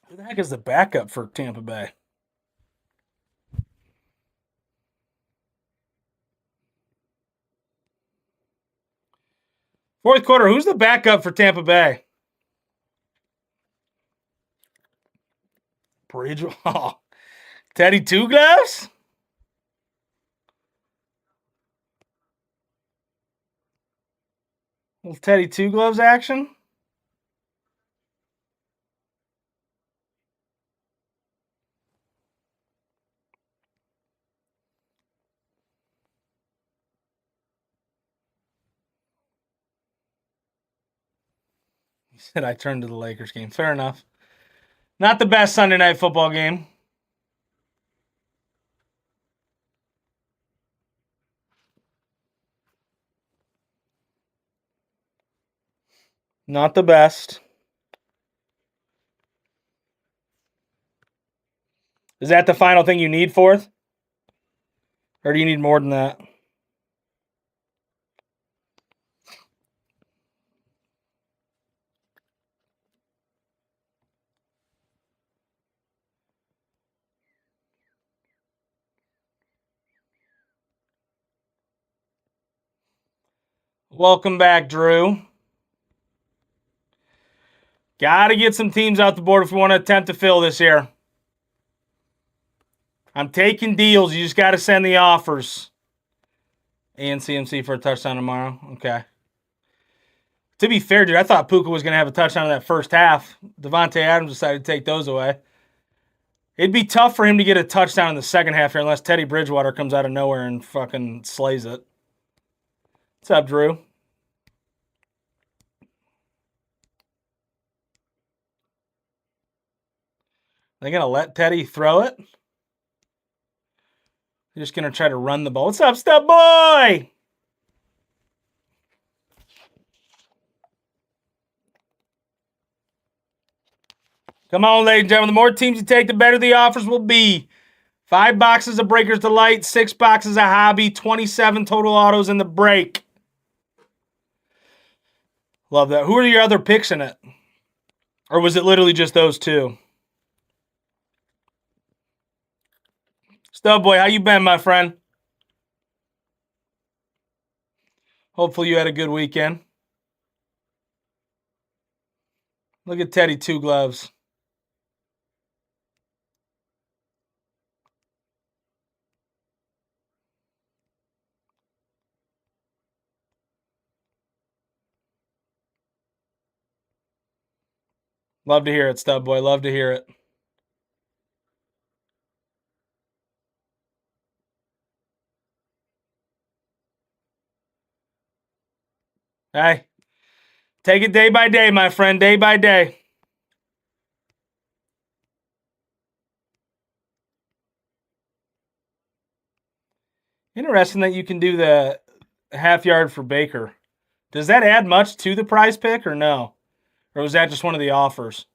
Who the heck is the backup for Tampa Bay? Fourth quarter, who's the backup for Tampa Bay? Bridgewater. Teddy Two Gloves? Little Teddy Two Gloves action? He said I turned to the Lakers game. Fair enough. Not the best Sunday night football game. Not the best. Is that the final thing you need, fourth? Or do you need more than that? Welcome back, Drew. Got to get some teams out the board if we want to attempt to fill this year. I'm taking deals. You just got to send the offers. And CMC for a touchdown tomorrow. Okay. To be fair, dude, I thought Puka was going to have a touchdown in that first half. Devontae Adams decided to take those away. It'd be tough for him to get a touchdown in the second half here unless Teddy Bridgewater comes out of nowhere and fucking slays it. What's up, Drew? They going to let Teddy throw it? They're just going to try to run the ball. What's up, Stub Boy? Come on, ladies and gentlemen. The more teams you take, the better the offers will be. 5 boxes of Breakers Delight, 6 boxes of Hobby, 27 total autos in the break. Love that. Who are your other picks in it? Or was it literally just those two? Stub Boy, how you been, my friend? Hopefully you had a good weekend. Look at Teddy Two Gloves. Love to hear it, Stub Boy. Love to hear it. Hey, take it day by day, my friend. Day by day. Interesting that you can do the half yard for Baker. Does that add much to the prize pick or no? Or was that just one of the offers?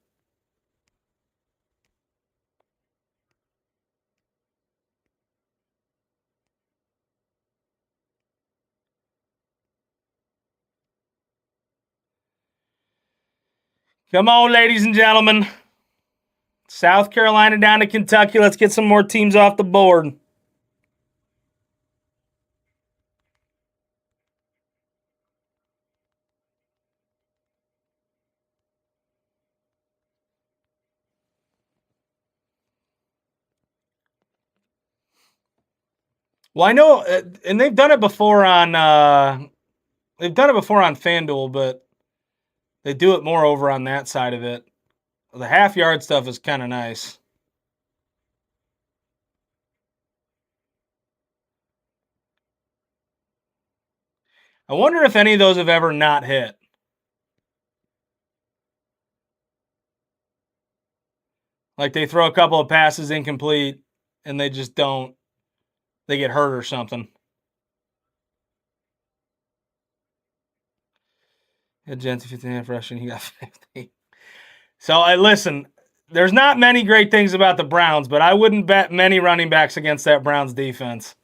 Come on, ladies and gentlemen. South Carolina down to Kentucky. Let's get some more teams off the board. Well, I know, and they've done it before on FanDuel, but they do it more over on that side of it. The half yard stuff is kind of nice. I wonder if any of those have ever not hit. Like they throw a couple of passes incomplete and they just don't, they get hurt or something. Yeah, Jensen 15 half rushing, he got 50. So, listen, there's not many great things about the Browns, but I wouldn't bet many running backs against that Browns defense.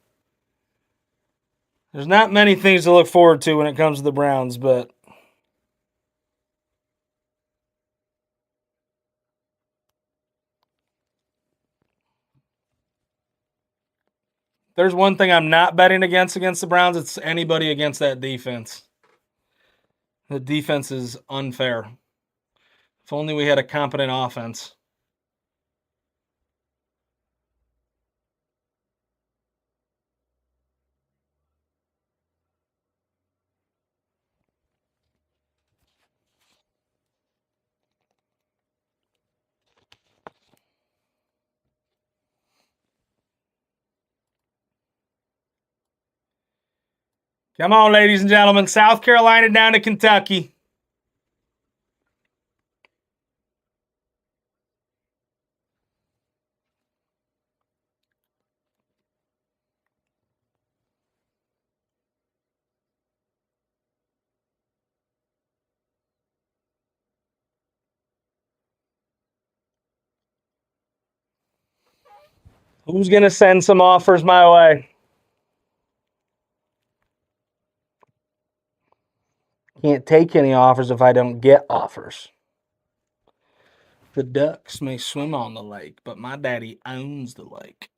There's not many things to look forward to when it comes to the Browns, but there's one thing I'm not betting against the Browns. It's anybody against that defense. The defense is unfair. If only we had a competent offense. Come on, ladies and gentlemen. South Carolina down to Kentucky. Who's going to send some offers my way? Can't take any offers if I don't get offers. The ducks may swim on the lake, but my daddy owns the lake.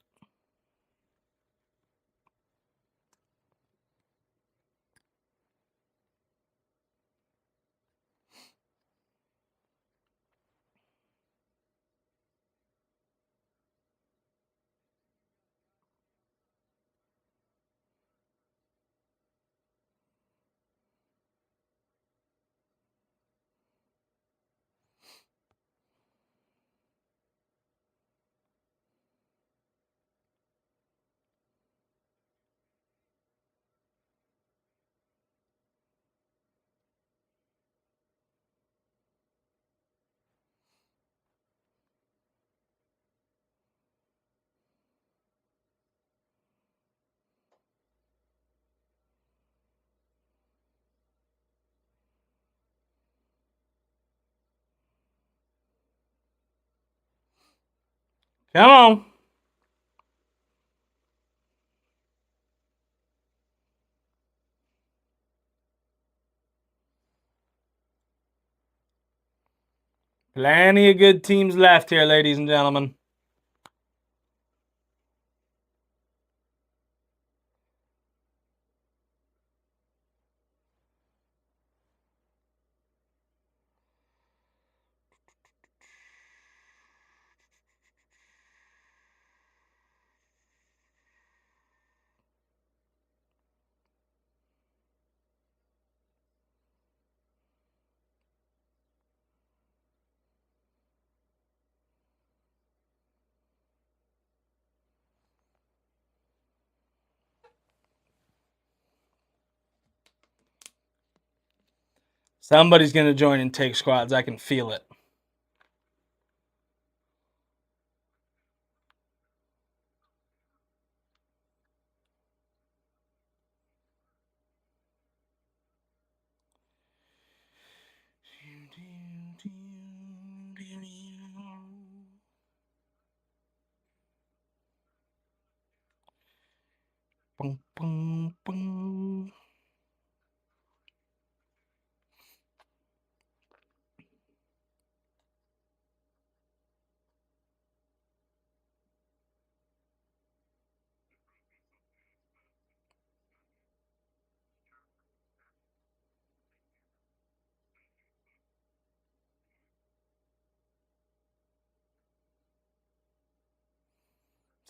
Come on. Plenty of good teams left here, ladies and gentlemen. Somebody's going to join and take squads. I can feel it. Boom, boom, boom.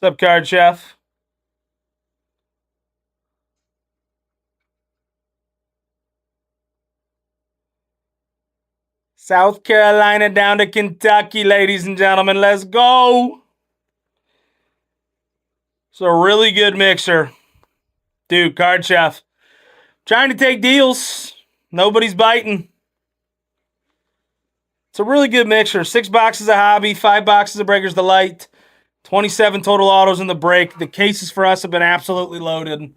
What's up, Card Chef? South Carolina down to Kentucky, ladies and gentlemen. Let's go. It's a really good mixer. Dude, Card Chef. Trying to take deals. Nobody's biting. It's a really good mixer. 6 boxes of Hobby, 5 boxes of Breakers Delight, 27 total autos in the break. The cases for us have been absolutely loaded.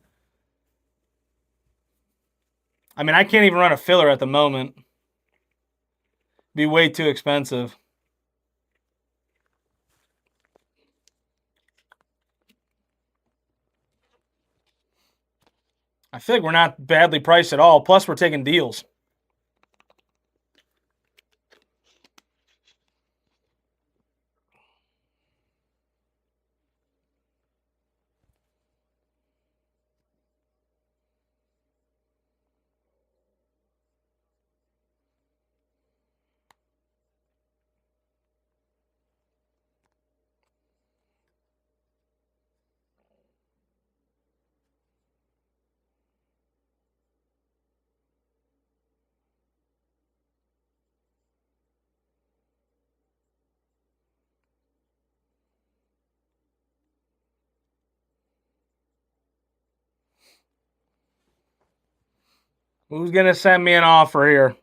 I mean, I can't even run a filler at the moment. Be way too expensive. I feel like we're not badly priced at all. Plus, we're taking deals. Who's going to send me an offer here?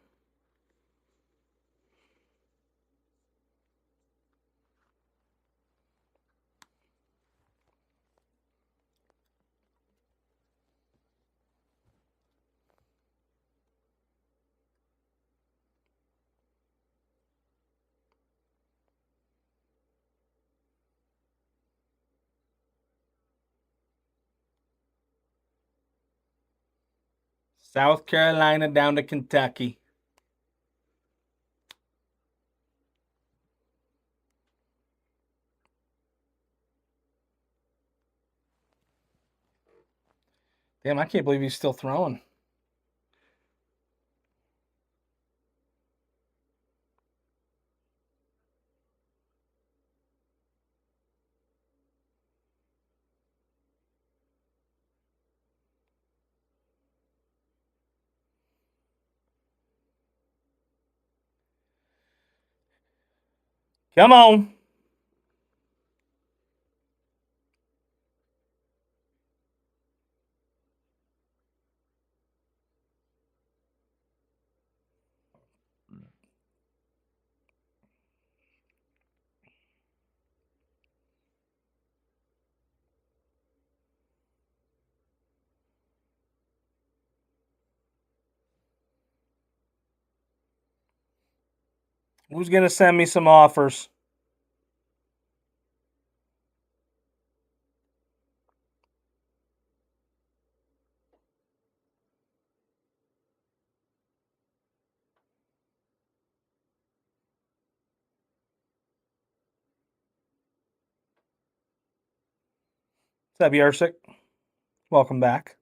South Carolina down to Kentucky. Damn, I can't believe he's still throwing. Come on. Who's going to send me some offers? What's up, Yersick? Welcome back.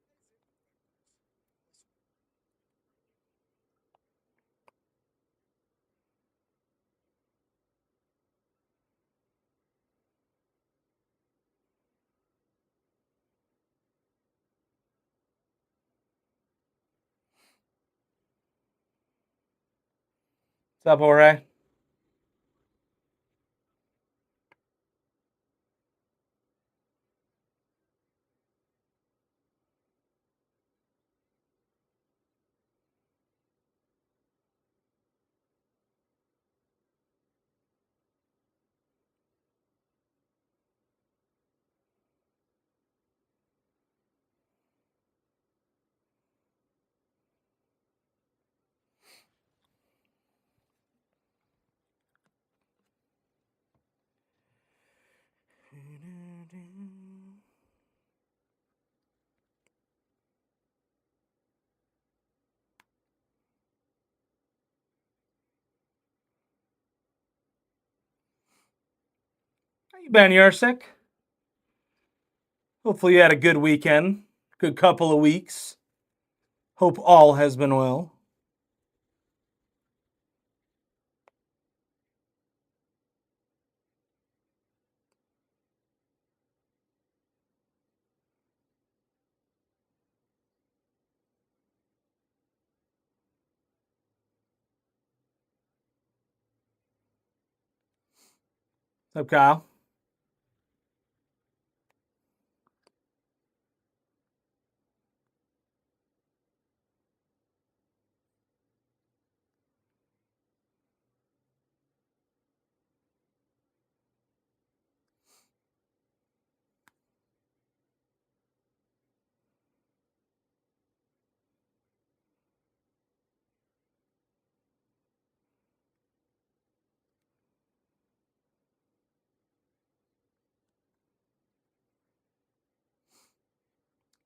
What's up, Jorge? How you been, Yersick? Hopefully you had a good weekend. Good couple of weeks. Hope all has been well. What's up, Kyle?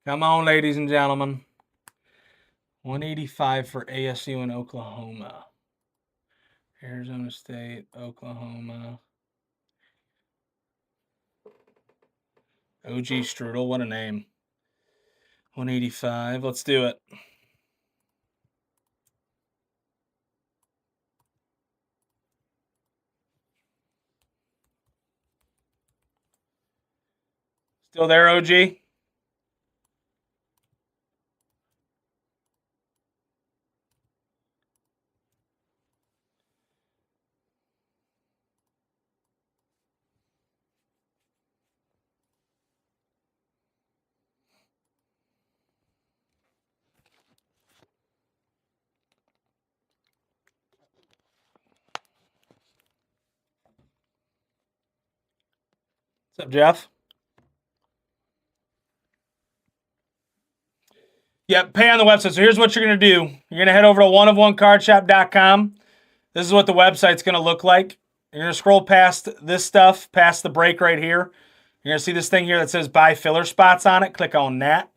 Come on, ladies and gentlemen. 185 for ASU in Oklahoma. Arizona State, Oklahoma. OG Strudel, what a name. 185. Let's do it. Still there, OG? What's up, Jeff? Yep, pay on the website. So here's what you're going to do. You're going to head over to oneofonecardshop.com. This is what the website's going to look like. You're going to scroll past this stuff, past the break right here. You're going to see this thing here that says buy filler spots on it. Click on that.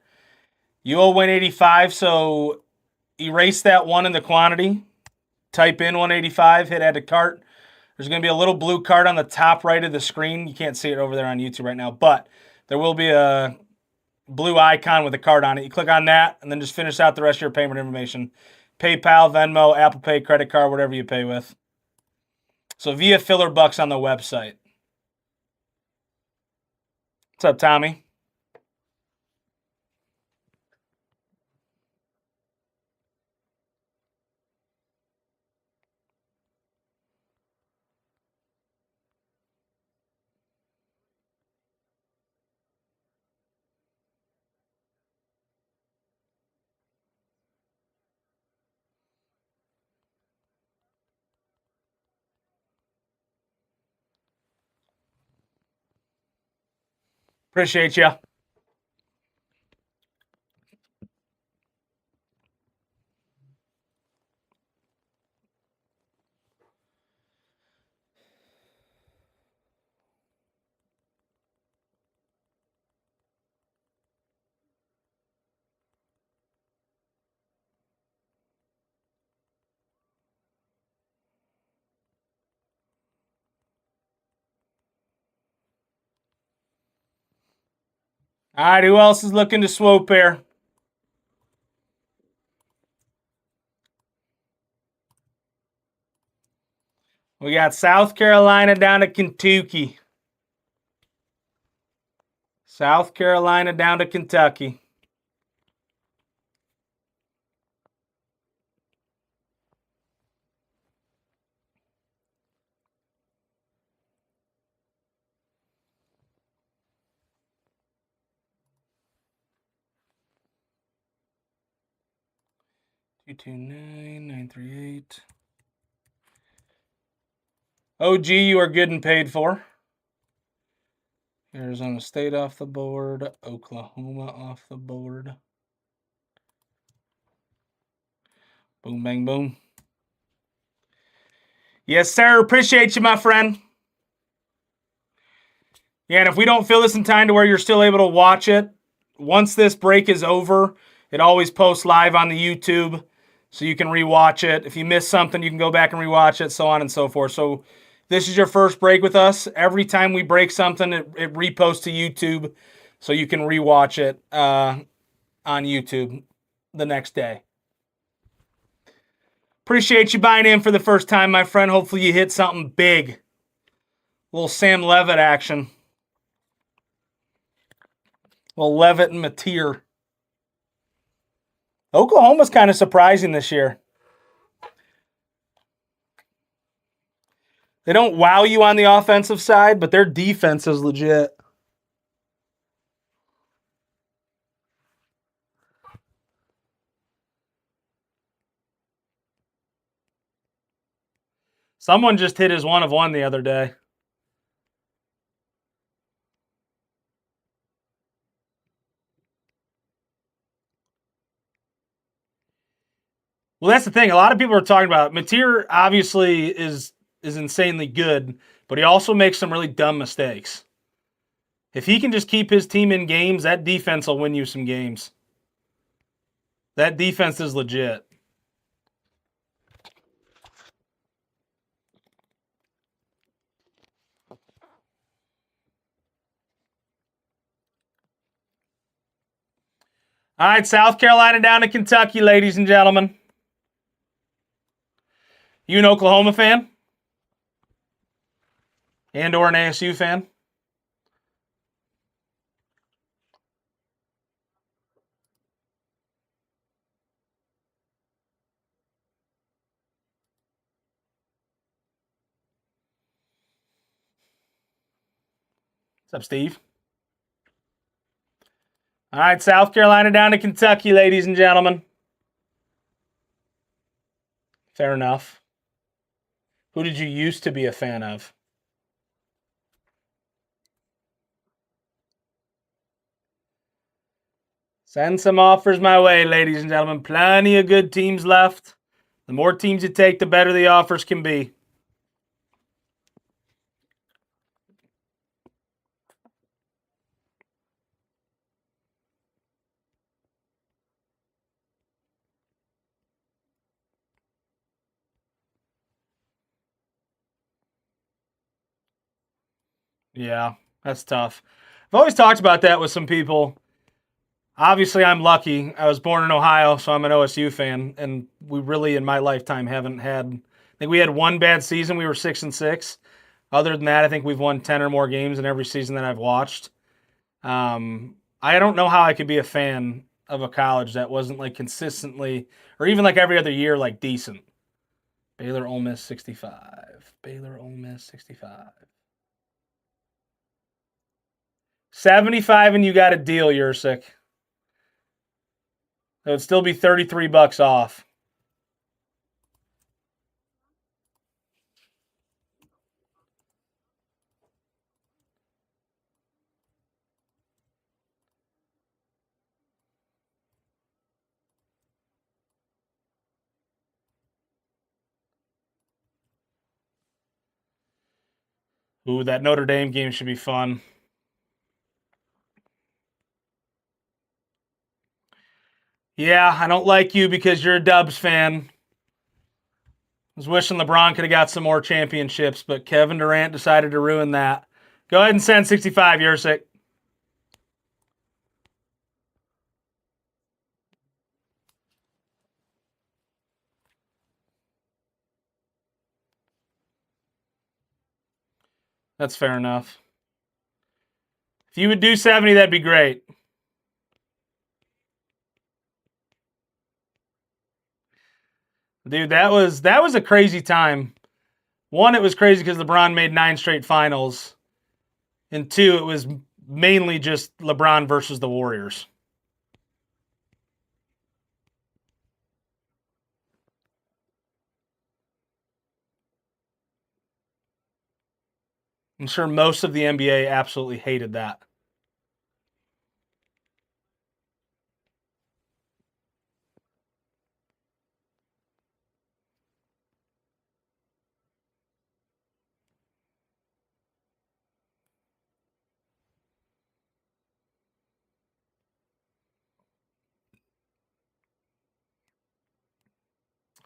You owe 185, so erase that one in the quantity. Type in 185, hit add to cart. There's going to be a little blue card on the top right of the screen. You can't see it over there on YouTube right now, but there will be a blue icon with a card on it. You click on that and then just finish out the rest of your payment information. PayPal, Venmo, Apple Pay, credit card, whatever you pay with. So via Filler Bucks on the website. What's up, Tommy? Appreciate you. All right, who else is looking to swope here? We got South Carolina down to Kentucky. South Carolina down to Kentucky. Two two 938. OG, you are good and paid for. Arizona State off the board. Oklahoma off the board. Boom, bang, boom. Yes, sir. Appreciate you, my friend. Yeah, and if we don't fill this in time to where you're still able to watch it, once this break is over, it always posts live on the YouTube, so you can rewatch it. If you miss something, you can go back and rewatch it, so on and so forth. So this is your first break with us. Every time we break something, it reposts to YouTube, so you can rewatch it on YouTube the next day. Appreciate you buying in for the first time, my friend. Hopefully you hit something big. A little Sam Levitt action. A little Levitt and Mateer. Oklahoma's kind of surprising this year. They don't wow you on the offensive side, but their defense is legit. Someone just hit his 1 of 1 the other day. Well, that's the thing. A lot of people are talking about Mateer obviously is insanely good, but he also makes some really dumb mistakes. If he can just keep his team in games, that defense will win you some games. That defense is legit. All right, South Carolina down to Kentucky, ladies and gentlemen. You an Oklahoma fan? And or an ASU fan? What's up, Steve? All right, South Carolina down to Kentucky, ladies and gentlemen. Fair enough. Who did you used to be a fan of? Send some offers my way, ladies and gentlemen. Plenty of good teams left. The more teams you take, the better the offers can be. Yeah, that's tough. I've always talked about that with some people. Obviously, I'm lucky. I was born in Ohio, so I'm an OSU fan, and we really, in my lifetime, haven't had. I think we had one bad season. We were 6-6. Other than that, I think we've won 10 or more games in every season that I've watched. I don't know how I could be a fan of a college that wasn't like consistently, or even like every other year, like decent. Baylor Ole Miss 65. Baylor Ole Miss 65. 75 and you got a deal, Yursick. It would still be $33 off. Ooh, that Notre Dame game should be fun. Yeah, I don't like you because you're a Dubs fan. I was wishing LeBron could have got some more championships, but Kevin Durant decided to ruin that. Go ahead and send 65, Yursick. That's fair enough. If you would do 70, that'd be great. Dude, that was a crazy time. One, it was crazy because LeBron made 9 straight finals. And 2, it was mainly just LeBron versus the Warriors. I'm sure most of the NBA absolutely hated that.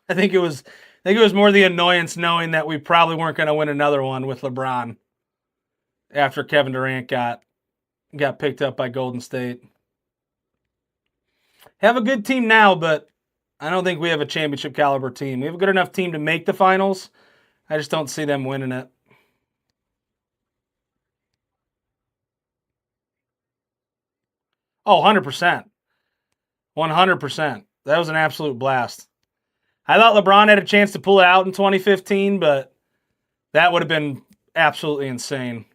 I think it was more the annoyance knowing that we probably weren't going to win another one with LeBron after Kevin Durant got picked up by Golden State. Have a good team now, but I don't think we have a championship caliber team. We have a good enough team to make the finals. I just don't see them winning it. Oh, 100%. 100%. That was an absolute blast. I thought LeBron had a chance to pull it out in 2015, but that would have been absolutely insane.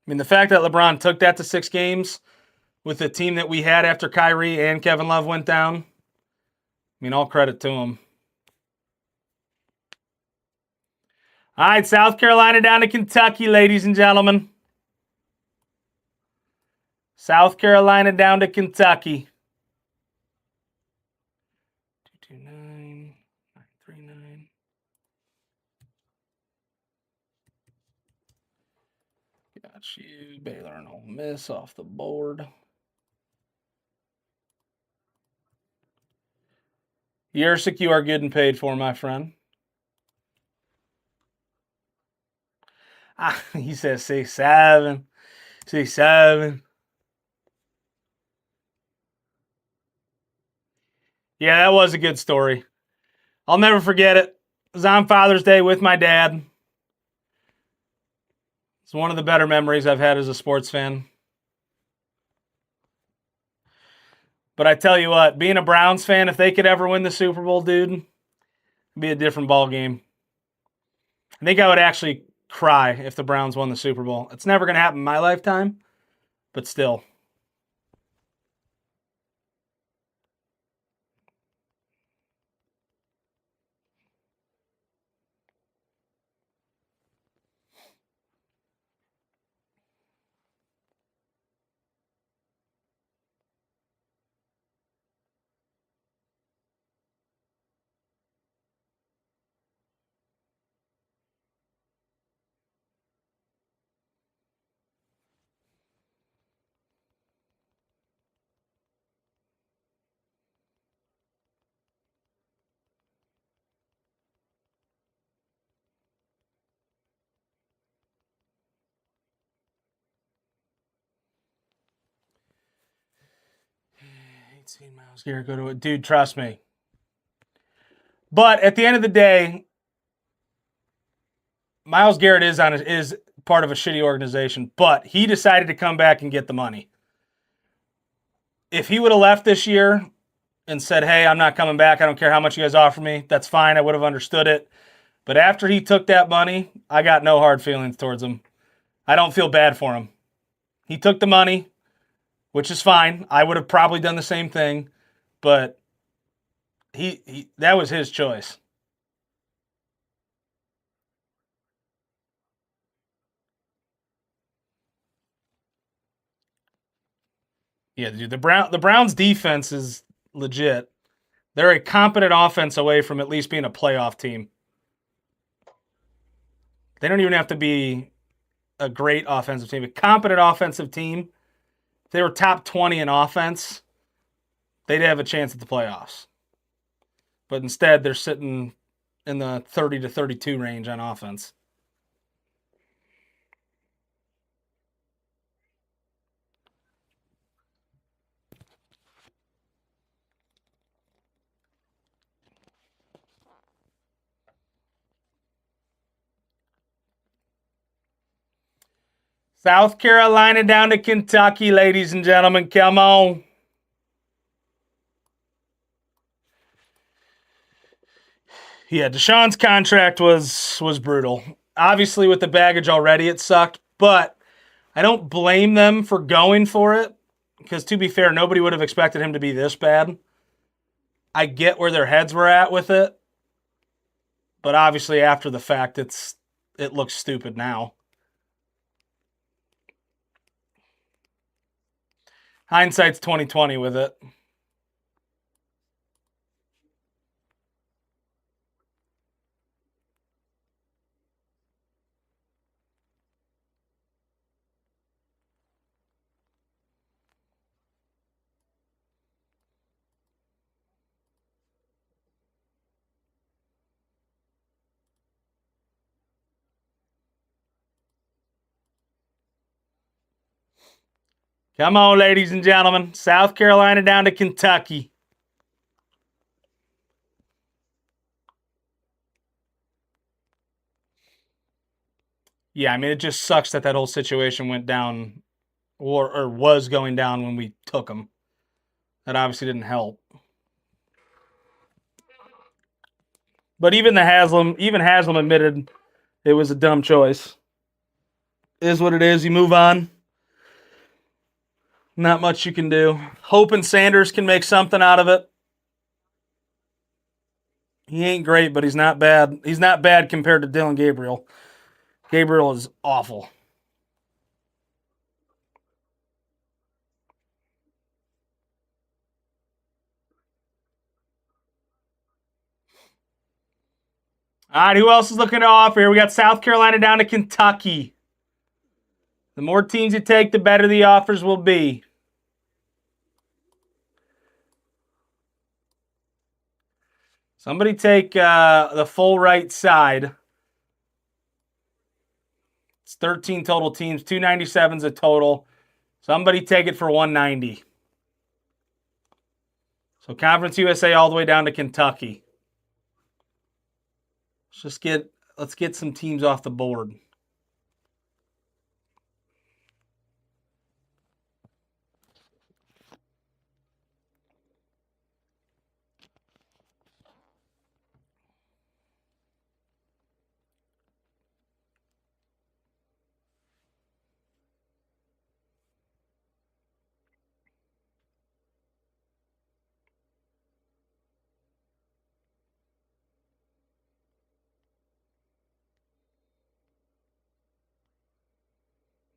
I mean, the fact that LeBron took that to 6 games with the team that we had after Kyrie and Kevin Love went down, I mean, all credit to him. All right, South Carolina down to Kentucky, ladies and gentlemen. South Carolina down to Kentucky. 229, 939. LSU, Baylor, and Ole Miss off the board. Yersick, you are good and paid for, my friend. He says 6'7". 6'7". Yeah, that was a good story. I'll never forget it. It was on Father's Day with my dad. It's one of the better memories I've had as a sports fan. But I tell you what, being a Browns fan, if they could ever win the Super Bowl, dude, it'd be a different ball game. I think I would actually cry if the Browns won the Super Bowl. It's never going to happen in my lifetime, but still. Myles Garrett go to it. Dude, trust me. But at the end of the day, Myles Garrett is part of a shitty organization, but he decided to come back and get the money. If he would have left this year and said, hey, I'm not coming back, I don't care how much you guys offer me, that's fine, I would have understood it. But after he took that money, I got no hard feelings towards him. I don't feel bad for him. He took the money, which is fine. I would have probably done the same thing, but he that was his choice. Yeah, dude, the Browns defense is legit. They're a competent offense away from at least being a playoff team. They don't even have to be a great offensive team. A competent offensive team, if they were top 20 in offense, they'd have a chance at the playoffs. But instead, they're sitting in the 30 to 32 range on offense. South Carolina down to Kentucky, ladies and gentlemen. Come on. Yeah, Deshaun's contract was brutal. Obviously, with the baggage already, it sucked, but I don't blame them for going for it because, to be fair, nobody would have expected him to be this bad. I get where their heads were at with it, but obviously, after the fact, it looks stupid now. Hindsight's 2020 with it. Come on, ladies and gentlemen. South Carolina down to Kentucky. Yeah, I mean, it just sucks that whole situation went down or was going down when we took them. That obviously didn't help. But even Haslam admitted it was a dumb choice. It is what it is. You move on. Not much you can do. Hoping Sanders can make something out of it. He ain't great, but he's not bad. He's not bad compared to Dillon Gabriel. Gabriel is awful. All right, who else is looking to offer here? We got South Carolina down to Kentucky. The more teams you take, the better the offers will be. Somebody take the full right side. It's 13 total teams. 297 is a total. Somebody take it for 190. So Conference USA all the way down to Kentucky. Let's get some teams off the board.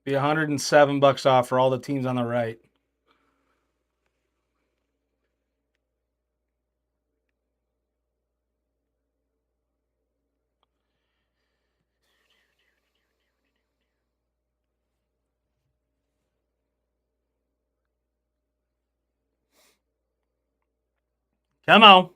Be $107 off for all the teams on the right. Come on.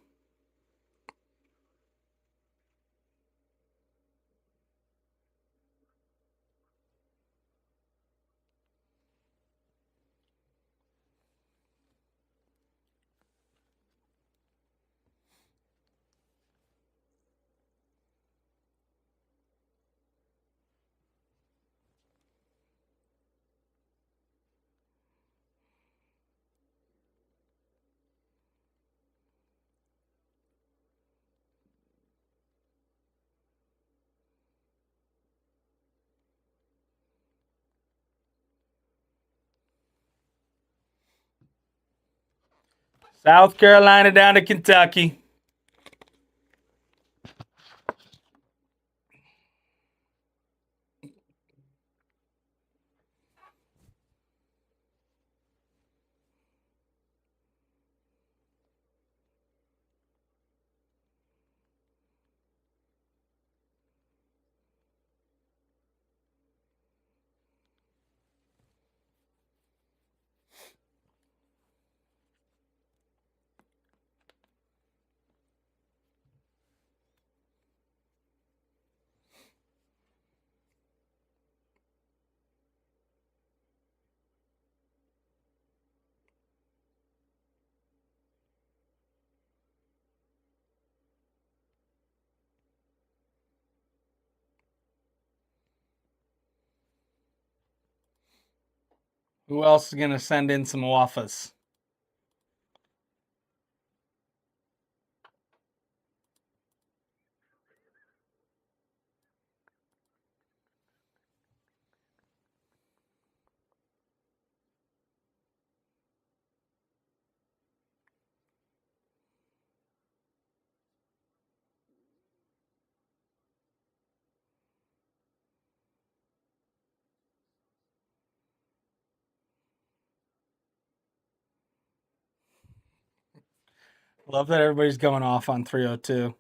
South Carolina down to Kentucky. Who else is going to send in some waffles? Love that everybody's going off on 302.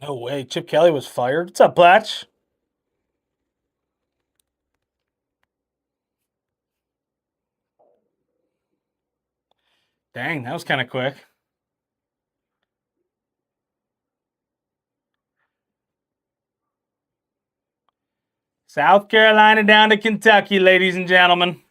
No way. Chip Kelly was fired. What's up, Blatch? Dang, that was kind of quick. South Carolina down to Kentucky, ladies and gentlemen.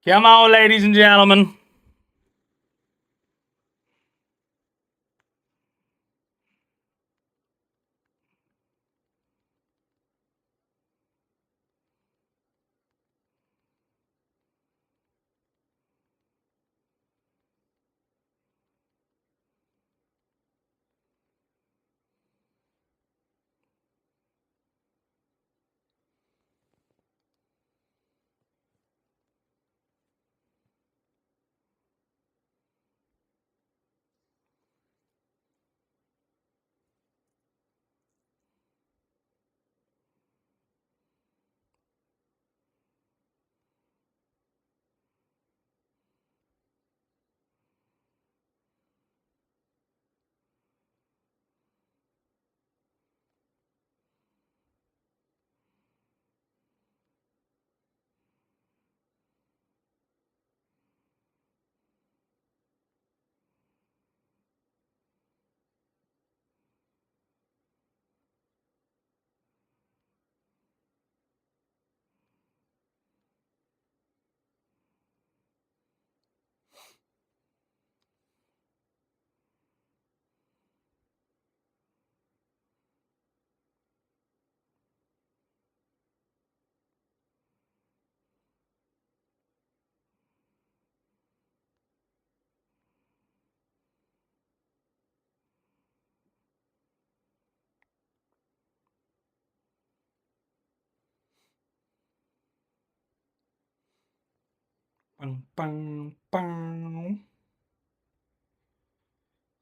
Come on, ladies and gentlemen.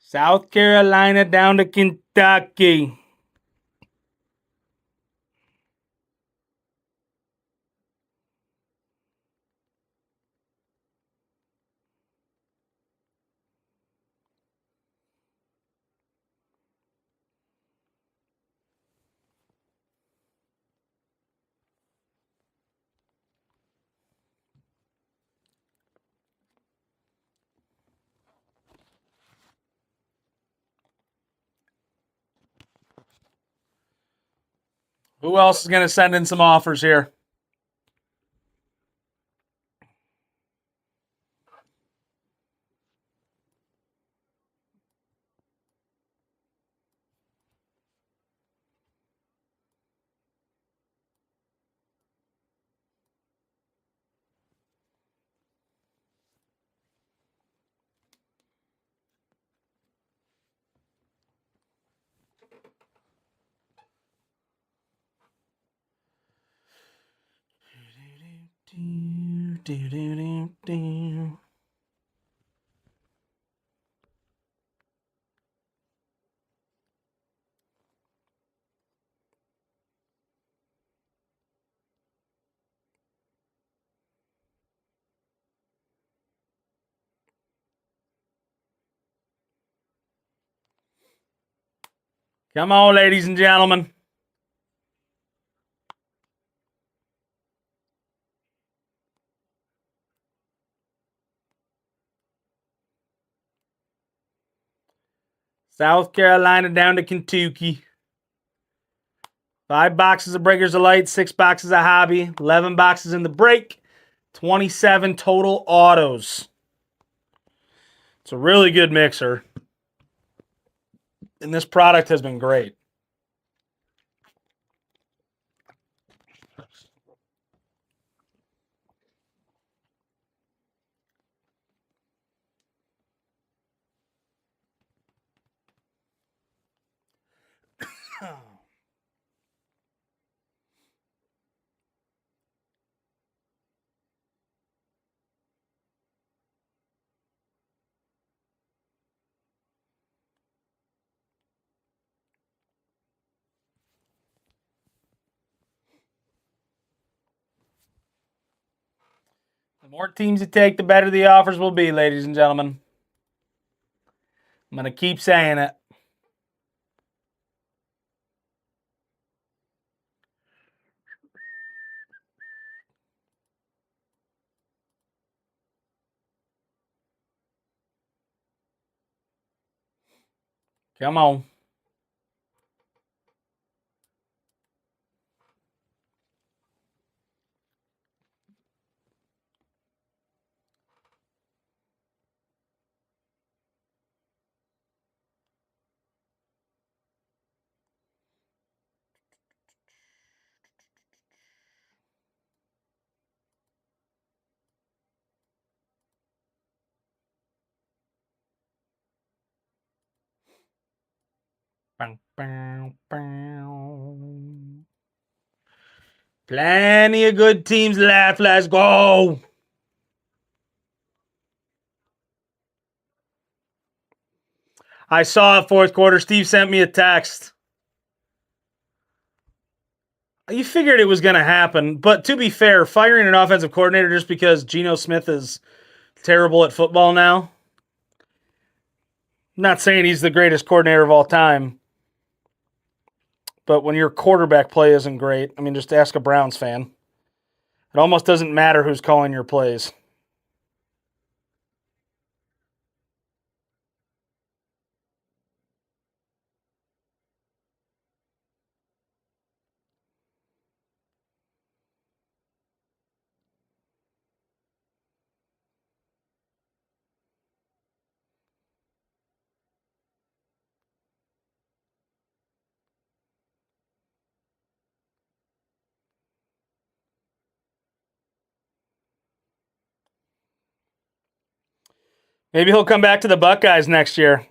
South Carolina down to Kentucky. Who else is going to send in some offers here? Come on, ladies and gentlemen. South Carolina down to Kentucky. 5 boxes of Breakers Delight, 6 boxes of Hobby, 11 boxes in the break, 27 total autos. It's a really good mixer. And this product has been great. The more teams you take, the better the offers will be, ladies and gentlemen. I'm going to keep saying it. Come on. Bow, bow, bow. Plenty of good teams left. Let's go. I saw it fourth quarter. Steve sent me a text. You figured it was going to happen, but to be fair, firing an offensive coordinator just because Geno Smith is terrible at football now. I'm not saying he's the greatest coordinator of all time, but when your quarterback play isn't great, I mean, just ask a Browns fan. It almost doesn't matter who's calling your plays. Maybe he'll come back to the Buckeyes next year.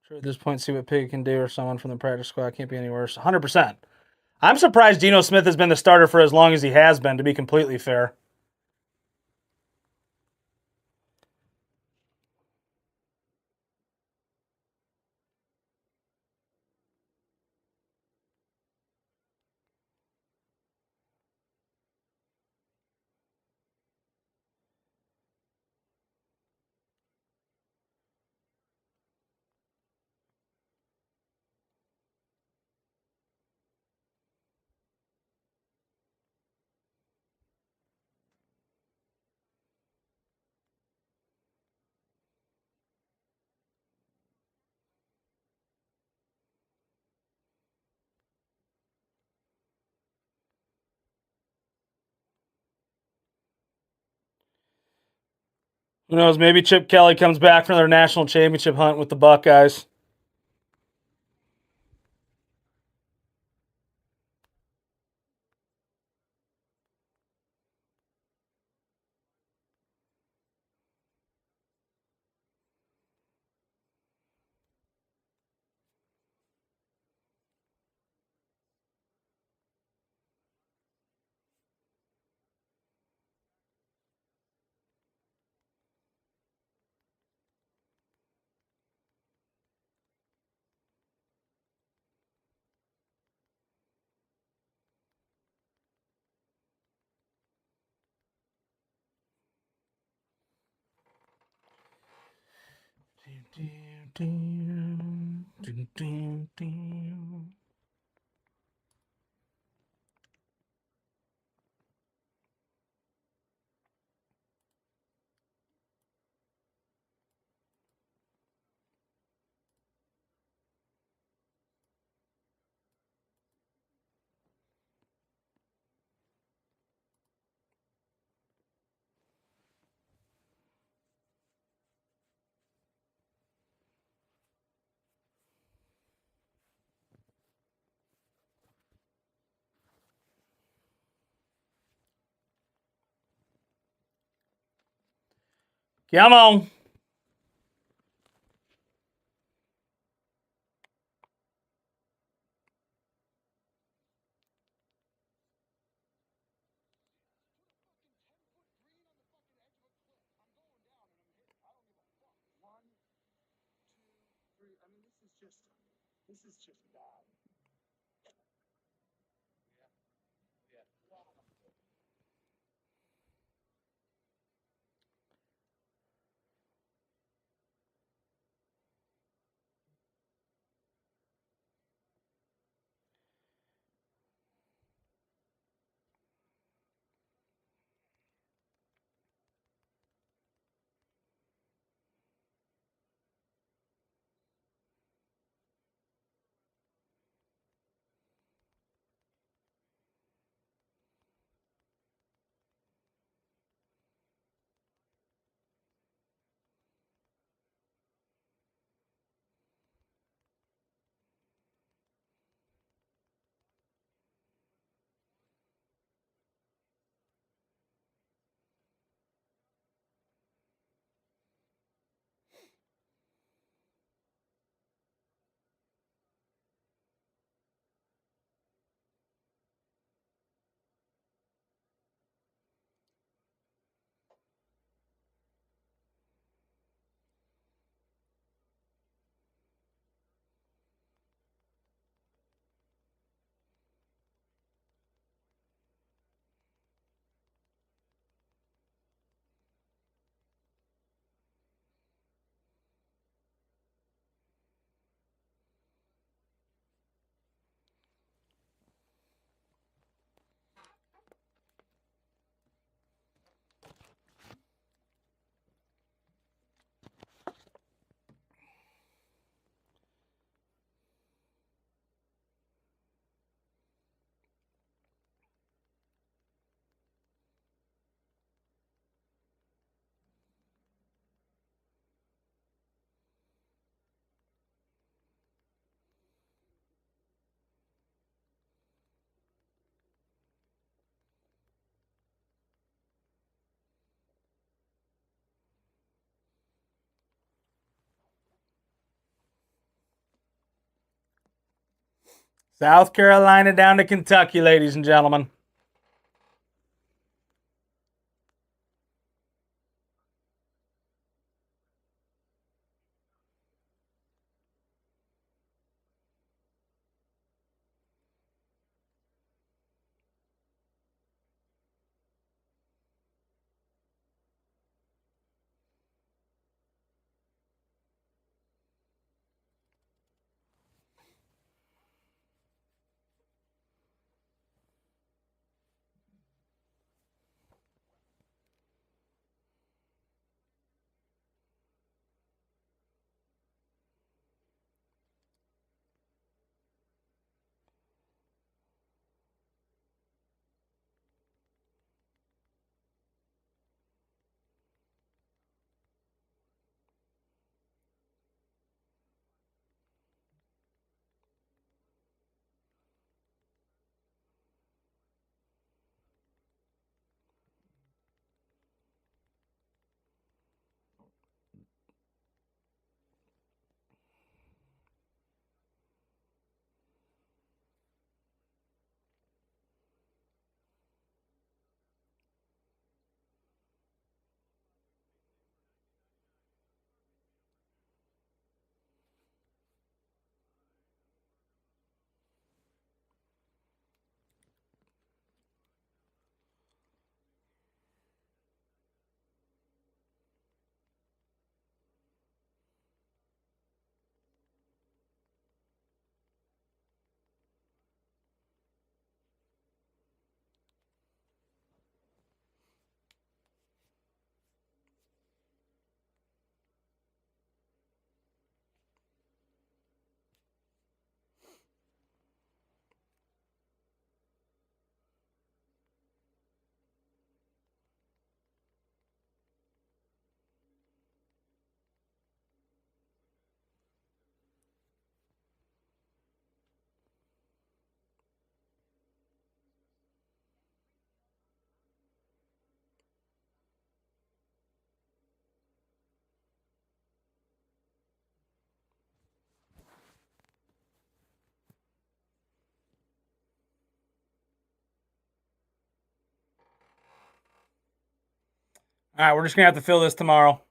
Sure, at this point, see what Pig can do or someone from the practice squad can't be any worse. 100%. I'm surprised Geno Smith has been the starter for as long as he has been, to be completely fair. Who knows? Maybe Chip Kelly comes back from their national championship hunt with the Buckeyes. Come on. This is just bad. South Carolina down to Kentucky, ladies and gentlemen. All right, we're just gonna have to fill this tomorrow.